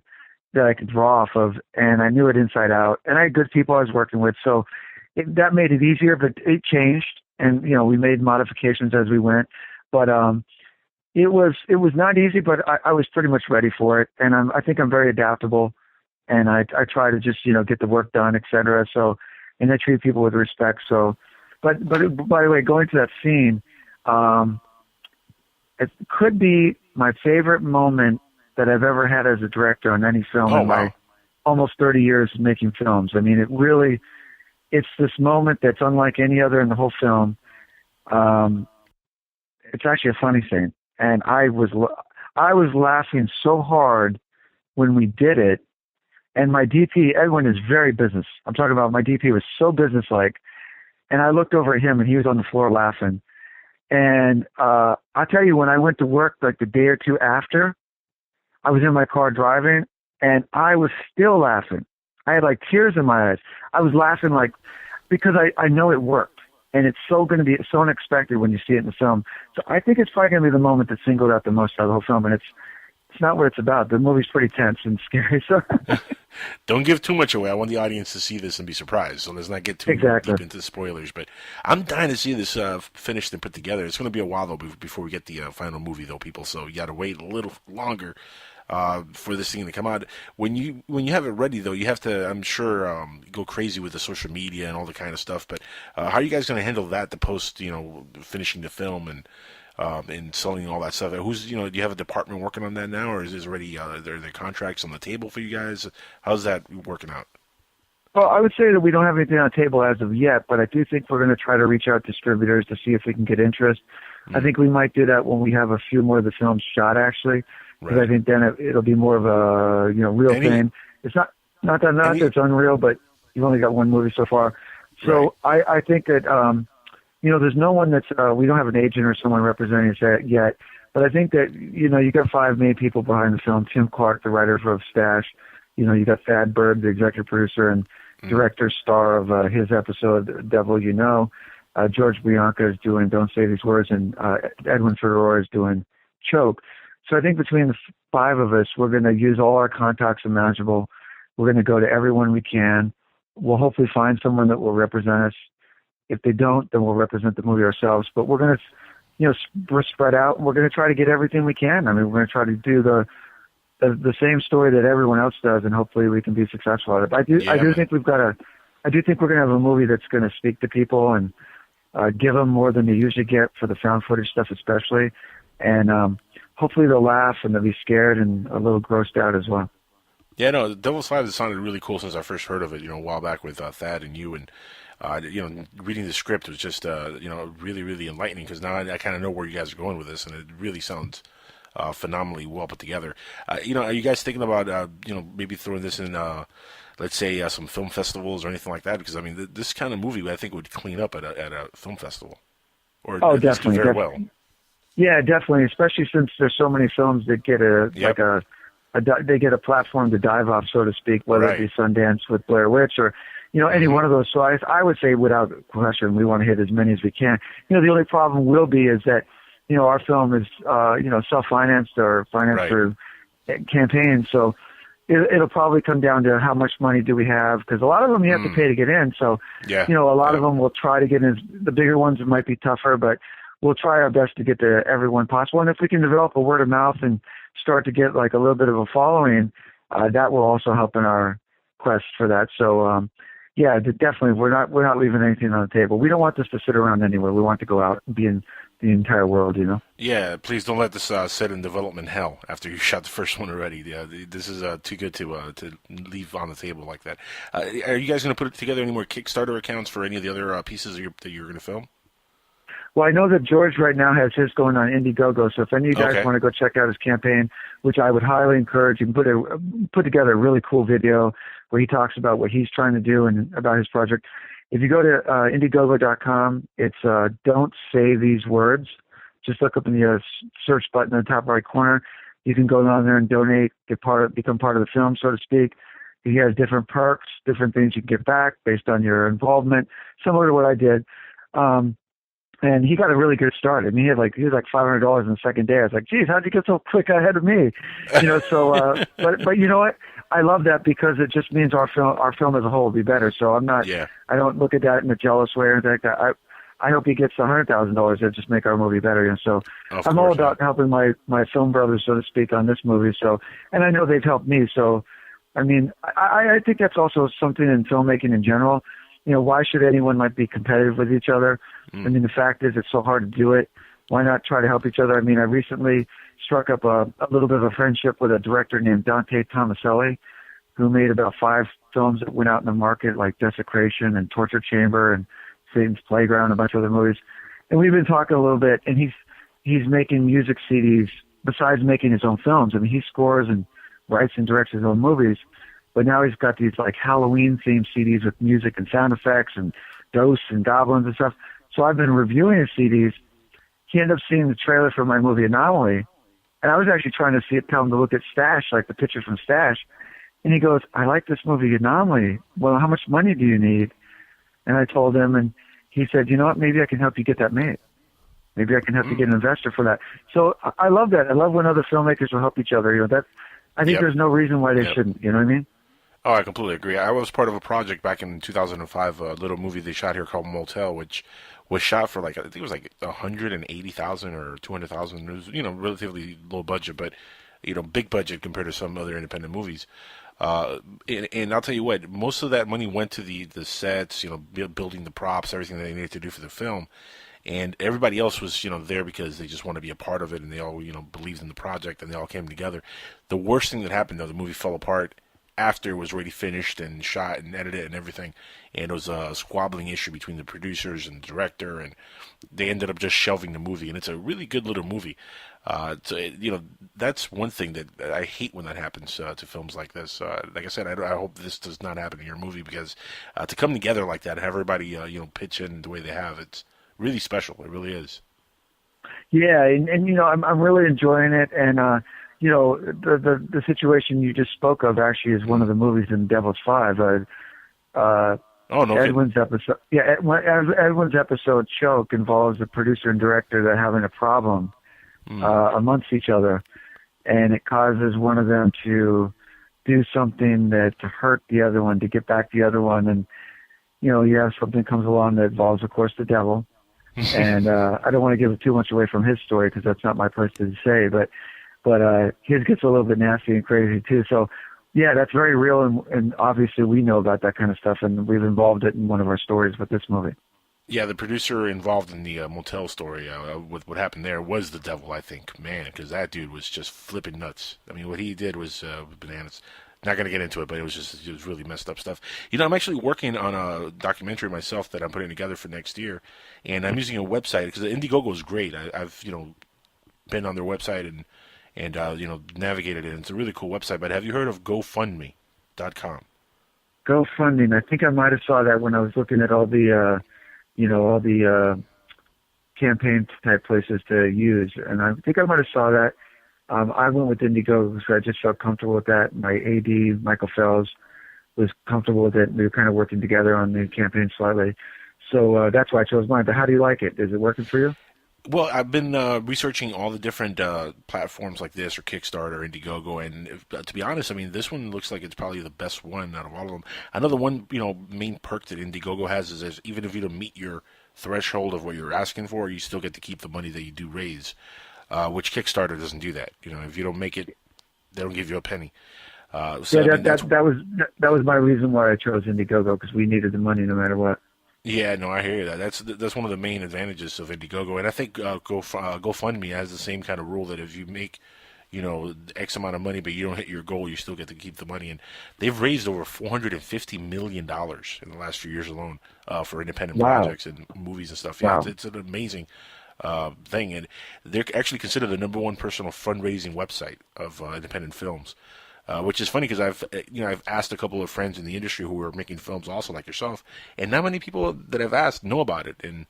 that I could draw off of, and I knew it inside out, and I had good people I was working with. So that made it easier, but it changed, and, we made modifications as we went, but, it was not easy, but I was pretty much ready for it. And I think I'm very adaptable, and I try to just, get the work done, et cetera. So, and I treat people with respect. So, but by the way, going to that scene, it could be my favorite moment that I've ever had as a director on any film in my almost 30 years of making films. I mean, it's this moment that's unlike any other in the whole film. It's actually a funny scene, and I was laughing so hard when we did it. And my DP, Edwin, is very business. I'm talking about my DP was so businesslike, and I looked over at him, and he was on the floor laughing. And I'll tell you, when I went to work like the day or two after, I was in my car driving, and I was still laughing. I had like tears in my eyes. I was laughing because I know it worked, and it's going to be so unexpected when you see it in the film. So I think it's probably going to be the moment that singled out the most out of the whole film, and it's not what it's about. The movie's pretty tense and scary. So don't give too much away. I want the audience to see this and be surprised. So let's not get too deep into the spoilers. But I'm dying to see this finished and put together. It's going to be a while though before we get the final movie though, people. So you got to wait a little longer for this thing to come out. When you have it ready though, you have to, I'm sure, go crazy with the social media and all the kind of stuff. But how are you guys going to handle that? The post, finishing the film and selling all that stuff. Do you have a department working on that now, or is this already are there contracts on the table for you guys? How's that working out? Well, I would say that we don't have anything on the table as of yet, but I do think we're going to try to reach out to distributors to see if we can get interest. I think we might do that when we have a few more of the films shot, actually, because I think then it'll be more of a real thing. It's not that it's unreal, but you've only got one movie so far. So I think that there's no one that's we don't have an agent or someone representing us yet. But I think that you got 5 main people behind the film. Tim Clark, the writer of Stash. You got Thad Bird, the executive producer and director, star of his episode, Devil You Know. George Bianca is doing Don't Say These Words, and Edwin Fedora is doing Choke. So I think between the 5 of us, we're going to use all our contacts imaginable. We're going to go to everyone we can. We'll hopefully find someone that will represent us. If they don't, then we'll represent the movie ourselves. But we're going to, we're spread out, and we're going to try to get everything we can. I mean, we're going to try to do the same story that everyone else does, and hopefully we can be successful at it. But I do think we're going to have a movie that's going to speak to people and give them more than they usually get for the found footage stuff, especially. And hopefully they'll laugh and they'll be scared and a little grossed out as well. Yeah, no, Devil's Five has sounded really cool since I first heard of it, a while back with Thad and you. And, reading the script was just, really, really enlightening because now I kind of know where you guys are going with this, and it really sounds phenomenally well put together. Are you guys thinking about, maybe throwing this in, let's say, some film festivals or anything like that? Because, I mean, this kind of movie I think would clean up at a film festival. Or definitely. Very well. Yeah, definitely, especially since there's so many films that get they get a platform to dive off, so to speak, whether it be Sundance with Blair Witch or, any one of those. So I would say without question, we want to hit as many as we can. The only problem will be is that, our film is, self-financed or financed through campaigns. So it'll probably come down to how much money do we have, because a lot of them you have to pay to get in. So, a lot of them will try to get in. The bigger ones, it might be tougher, but we'll try our best to get to everyone possible. And if we can develop a word of mouth and start to get like a little bit of a following, that will also help in our quest for that. So, definitely, we're not leaving anything on the table. We don't want this to sit around anywhere. We want to go out and be in the entire world, Yeah, please don't let this set in development hell after you shot the first one already. This is too good to leave on the table like that. Are you guys going to put together any more Kickstarter accounts for any of the other pieces that you're going to film? Well, I know that George right now has his going on Indiegogo, so if any of you guys want to go check out his campaign, which I would highly encourage, you can put together a really cool video where he talks about what he's trying to do and about his project. If you go to Indiegogo.com, it's Don't Say These Words. Just look up in the search button in the top right corner. You can go down there and donate, become part of the film, so to speak. He has different perks, different things you can get back based on your involvement, similar to what I did. And he got a really good start. I mean, he had like $500 in the second day. I was like, geez, how'd you get so quick ahead of me? So, but you know what? I love that because it just means our film as a whole will be better. So I don't look at that in a jealous way or anything like that. I hope he gets $100,000 to just make our movie better. So I'm all about helping my film brothers, so to speak, on this movie. So, and I know they've helped me. So, I mean, I think that's also something in filmmaking in general. Why should anyone be competitive with each other? I mean, the fact is it's so hard to do it. Why not try to help each other? I mean, I recently struck up a little bit of a friendship with a director named Dante Tomaselli, who made about 5 films that went out in the market, like Desecration and Torture Chamber and Satan's Playground, a bunch of other movies. And we've been talking a little bit, and he's making music CDs besides making his own films. I mean, he scores and writes and directs his own movies. But now he's got these Halloween-themed CDs with music and sound effects and ghosts and goblins and stuff. So I've been reviewing his CDs. He ended up seeing the trailer for my movie Anomaly, and I was actually trying to tell him to look at Stash, like the picture from Stash. And he goes, I like this movie Anomaly. Well, how much money do you need? And I told him, and he said, you know what, maybe I can help you get that made. Maybe I can help you get an investor for that. So I love that. I love when other filmmakers will help each other. I think there's no reason why they shouldn't. You know what I mean? Oh, I completely agree. I was part of a project back in 2005, a little movie they shot here called Motel, which was shot for I think it was $180,000 or $200,000. It was, relatively low budget, but, big budget compared to some other independent movies. And I'll tell you what, most of that money went to the sets, building the props, everything that they needed to do for the film. And everybody else was, there because they just want to be a part of it, and they all, believed in the project, and they all came together. The worst thing that happened, though, the movie fell apart after it was already finished and shot and edited and everything, and it was a squabbling issue between the producers and the director, and they ended up just shelving the movie. And it's a really good little movie. That's one thing that I hate when that happens to films like this. Like I said, I hope this does not happen in your movie, because to come together like that, have everybody pitch in the way they have, it's really special. It really is. Yeah, and I'm really enjoying it, and the situation you just spoke of actually is one of the movies in Devil's Five. Oh, no. Edwin's episode, Edwin's episode Choke involves a producer and director that are having a problem amongst each other, and it causes one of them to do something to hurt the other one, to get back the other one, and you have something comes along that involves, of course, the devil. And I don't want to give too much away from his story because that's not my place to say, but his gets a little bit nasty and crazy too. So yeah, that's very real, and obviously we know about that kind of stuff, and we've involved it in one of our stories with this movie. Yeah, the producer involved in the motel story with what happened there was the devil, I think, man, because that dude was just flipping nuts. I mean, what he did was bananas. Not going to get into it, but it was really messed up stuff. I'm actually working on a documentary myself that I'm putting together for next year, and I'm using a website because Indiegogo is great. I've been on their website and navigated it. It's a really cool website. But have you heard of GoFundMe.com? GoFundMe. I think I might have saw that when I was looking at all the campaign type places to use, and I think I might have saw that. I went with Indiegogo because I just felt comfortable with that. My AD, Michael Fells, was comfortable with it. We were kind of working together on the campaign slightly. So that's why I chose mine. But how do you like it? Is it working for you? Well, I've been researching all the different platforms like this, or Kickstarter, Indiegogo, and to be honest, I mean, this one looks like it's probably the best one out of all of them. Another one, main perk that Indiegogo has is even if you don't meet your threshold of what you're asking for, you still get to keep the money that you do raise. Which Kickstarter doesn't do that. If you don't make it, they don't give you a penny. That was my reason why I chose Indiegogo, because we needed the money no matter what. Yeah, no, I hear you. That's one of the main advantages of Indiegogo, and I think GoFundMe has the same kind of rule that if you make, X amount of money, but you don't hit your goal, you still get to keep the money. And they've raised over $450 million in the last few years alone for independent projects and movies and stuff. Yeah, it's an amazing thing, and they're actually considered the number one personal fundraising website of independent films, which is funny because I've asked a couple of friends in the industry who are making films also like yourself, and not many people that I've asked know about it. And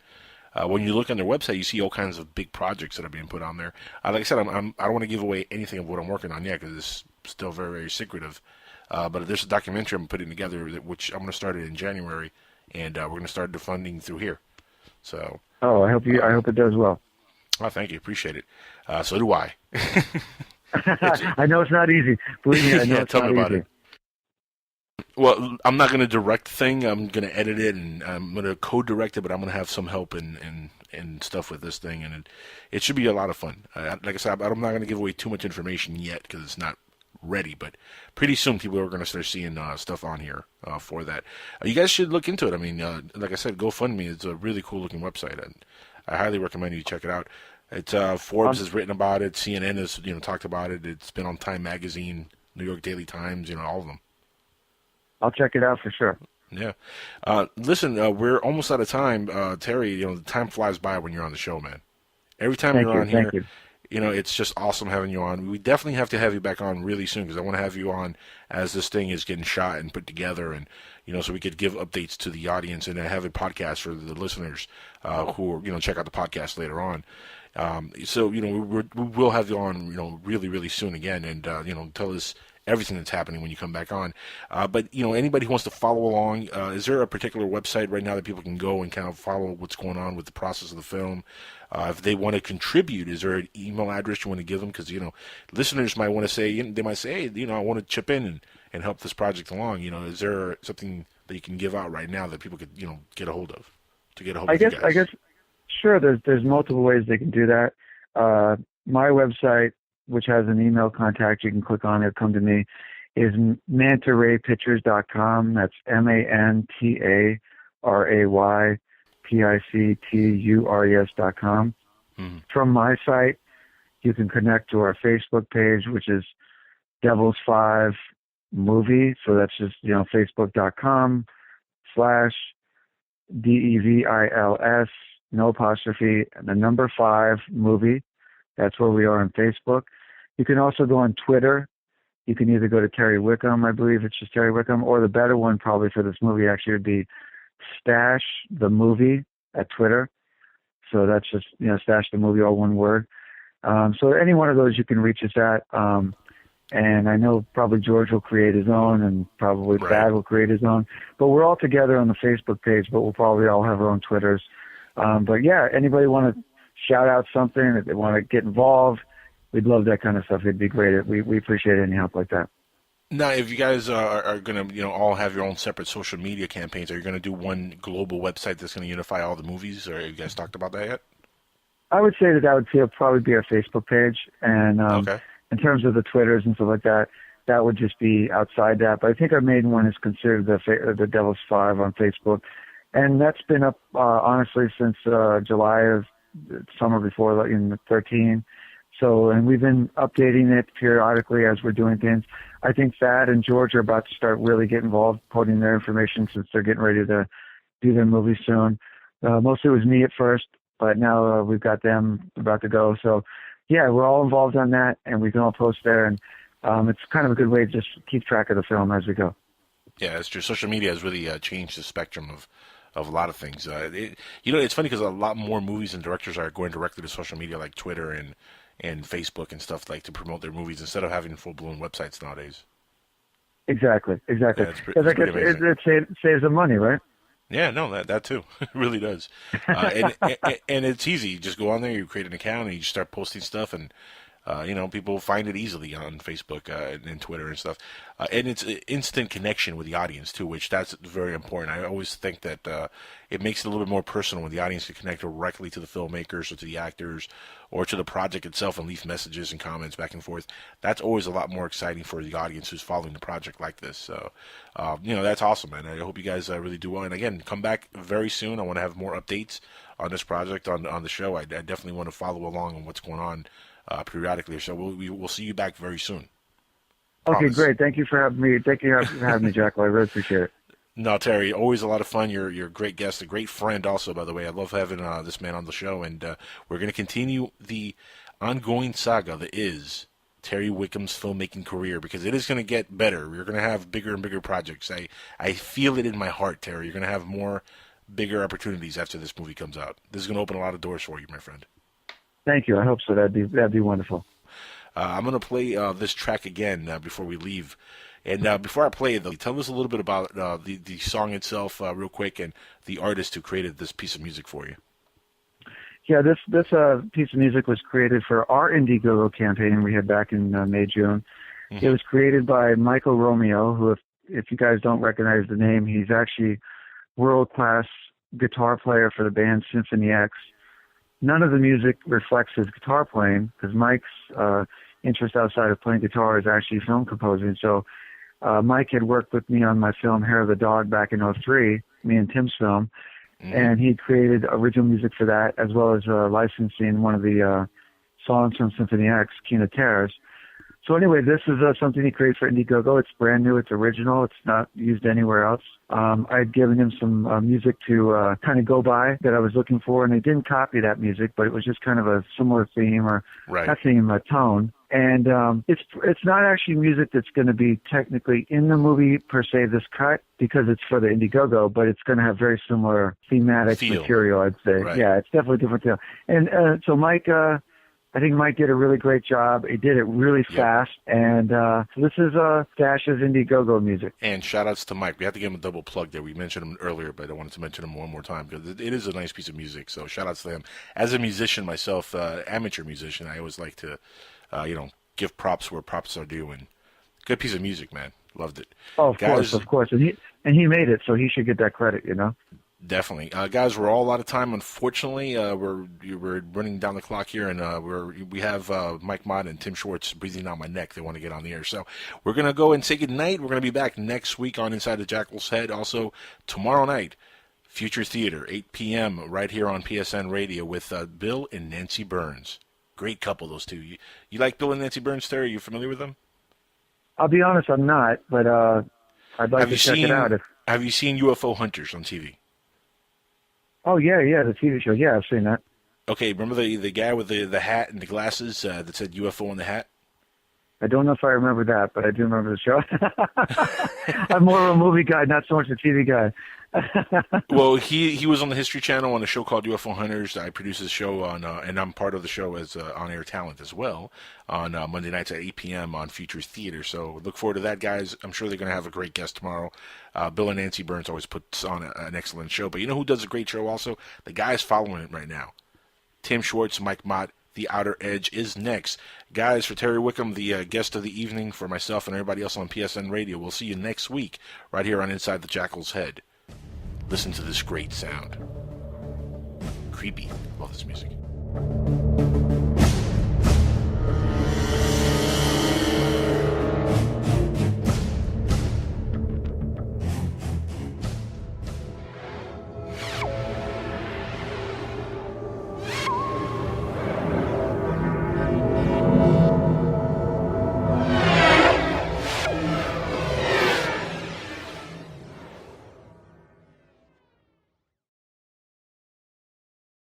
when you look on their website, you see all kinds of big projects that are being put on there. Like I said, I don't want to give away anything of what I'm working on yet because it's still very, very secretive. But there's a documentary I'm putting together which I'm going to start it in January, and we're going to start the funding through here. So. Oh, I hope it does well. Oh, thank you. Appreciate it. So do I. I know it's not easy. Believe me, I know it's tell not me about easy. it. Well, I'm not going to direct the thing. I'm going to edit it, and I'm going to co-direct it, but I'm going to have some help and stuff with this thing, and it should be a lot of fun. Like I said, I'm not going to give away too much information yet because it's not ready, but pretty soon people are going to start seeing stuff on here for that. You guys should look into it. I mean, like I said, GoFundMe is a really cool looking website, and I highly recommend you check it out. It's Forbes has written about it, CNN has talked about it. It's been on Time Magazine, New York Daily Times, all of them. I'll check it out for sure. Yeah. Listen, we're almost out of time, Terry. The time flies by when you're on the show, man. Every time you're on here. It's just awesome having you on. We definitely have to have you back on really soon because I want to have you on as this thing is getting shot and put together, and so we could give updates to the audience and have a podcast for the listeners who check out the podcast later on. So we will have you on really, really soon again, and tell us everything that's happening when you come back on. But anybody who wants to follow along, is there a particular website right now that people can go and kind of follow what's going on with the process of the film? If they want to contribute, is there an email address you want to give them? Because listeners might want to say, they might say, hey, I want to chip in and help this project along. Is there something that you can give out right now that people could get a hold of to get a hold of you guys? I guess sure. There's multiple ways they can do that. My website, which has an email contact, you can click on it, come to me, is mantaraypictures.com. That's MantaRayPictures.com. Mm-hmm. From my site, you can connect to our Facebook page, which is Devils 5 movie. So that's just, facebook.com/DEVILS, no apostrophe, and the number 5 movie. That's where we are on Facebook. You can also go on Twitter. You can either go to Terry Wickham, I believe it's just Terry Wickham, or the better one probably for this movie actually would be Stash the Movie at Twitter. So that's just, Stash the Movie, all one word. So any one of those you can reach us at. And I know probably George will create his own, and probably Thad will create his own. But we're all together on the Facebook page, but we'll probably all have our own Twitters. But yeah, anybody want to shout out something, if they want to get involved, we'd love that kind of stuff. It'd be great. We appreciate any help like that. Now, if you guys are going to, all have your own separate social media campaigns, are you going to do one global website that's going to unify all the movies, or have you guys talked about that yet? I would say that would probably be our Facebook page, and in terms of the Twitters and stuff like that, that would just be outside that. But I think our main one is considered the Devil's 5 on Facebook, and that's been up honestly since July of summer before in 13. So, and we've been updating it periodically as we're doing things. I think Thad and George are about to start really getting involved, putting their information since they're getting ready to do their movie soon. Mostly it was me at first, but now we've got them about to go. So, yeah, we're all involved on that, and we can all post there, and it's kind of a good way to just keep track of the film as we go. Yeah, that's true. Social media has really changed the spectrum of a lot of things. It's funny because a lot more movies and directors are going directly to social media like Twitter and Facebook and stuff to promote their movies instead of having full-blown websites nowadays. Exactly. Yeah, it saves them money, right? Yeah, no, that too. It really does. And it's easy. You just go on there, you create an account, and you start posting stuff, and people find it easily on Facebook and Twitter and stuff. And it's an instant connection with the audience, too, which that's very important. I always think that it makes it a little bit more personal when the audience can connect directly to the filmmakers or to the actors or to the project itself and leave messages and comments back and forth. That's always a lot more exciting for the audience who's following the project like this. So, that's awesome, man. I hope you guys really do well. And, again, come back very soon. I want to have more updates on this project on the show. I definitely want to follow along on what's going on periodically, so we'll see you back very soon. Okay, great. Thank you for having me. Thank you for having me, Jackal. I really appreciate it. No, Terry, always a lot of fun. You're a great guest, a great friend also, by the way. I love having this man on the show, and we're going to continue the ongoing saga that is Terry Wickham's filmmaking career, because it is going to get better. We're going to have bigger and bigger projects. I feel it in my heart, Terry. You're going to have more bigger opportunities after this movie comes out. This is going to open a lot of doors for you, my friend. Thank you. I hope so. That'd be wonderful. I'm going to play this track again before we leave. And before I play it, tell us a little bit about the song itself real quick and the artist who created this piece of music for you. Yeah, this piece of music was created for our Indiegogo campaign we had back in May, June. Mm-hmm. It was created by Michael Romeo, who, if you guys don't recognize the name, he's actually world-class guitar player for the band Symphony X. None of the music reflects his guitar playing, because Mike's interest outside of playing guitar is actually film composing. So Mike had worked with me on my film Hair of the Dog back in '03, me and Tim's film, and he created original music for that, as well as licensing one of the songs from Symphony X, Kina Terrace. So anyway, this is something he created for Indiegogo. It's brand new. It's original. It's not used anywhere else. I had given him some music to kind of go by that I was looking for, and they didn't copy that music, but it was just kind of a similar theme, or not theme, a tone. And it's not actually music that's going to be technically in the movie per se, this cut, because it's for the Indiegogo, but it's going to have very similar thematic material, I'd say. Right. Yeah, it's definitely different too. And so Mike, I think Mike did a really great job. He did it really fast. And so this is Dash's Indiegogo music. And shout-outs to Mike. We have to give him a double plug there. We mentioned him earlier, but I wanted to mention him one more time because it is a nice piece of music. So shout-outs to him. As a musician myself, amateur musician, I always like to, give props where props are due. And good piece of music, man. Loved it. Oh, of course. And he made it, so he should get that credit, Definitely. Guys, we're all out of time, unfortunately. We're running down the clock here, and we have Mike Mott and Tim Schwartz breathing down my neck. They want to get on the air. So we're going to go and say goodnight. We're going to be back next week on Inside the Jackal's Head. Also, tomorrow night, Future Theater, 8 p.m., right here on PSN Radio with Bill and Nancy Burns. Great couple, those two. You like Bill and Nancy Burns, Terry? Are you familiar with them? I'll be honest, I'm not, but I'd like to check it out. Have you seen UFO Hunters on TV? Oh, yeah, the TV show. Yeah, I've seen that. Okay, remember the guy with the hat and the glasses that said UFO on the hat? I don't know if I remember that, but I do remember the show. I'm more of a movie guy, not so much a TV guy. Well, he was on the History Channel on a show called UFO Hunters. I produce this show on, and I'm part of the show as on-air talent as well on Monday nights at 8 p.m. on Futures Theater. So look forward to that, guys. I'm sure they're going to have a great guest tomorrow. Bill and Nancy Burns always puts on an excellent show. But you know who does a great show also? The guys following it right now. Tim Schwartz, Mike Mott. The Outer Edge is next. Guys, for Terry Wickham, the guest of the evening, for myself and everybody else on PSN Radio, we'll see you next week right here on Inside the Jackal's Head. Listen to this great sound. Creepy. Love this music.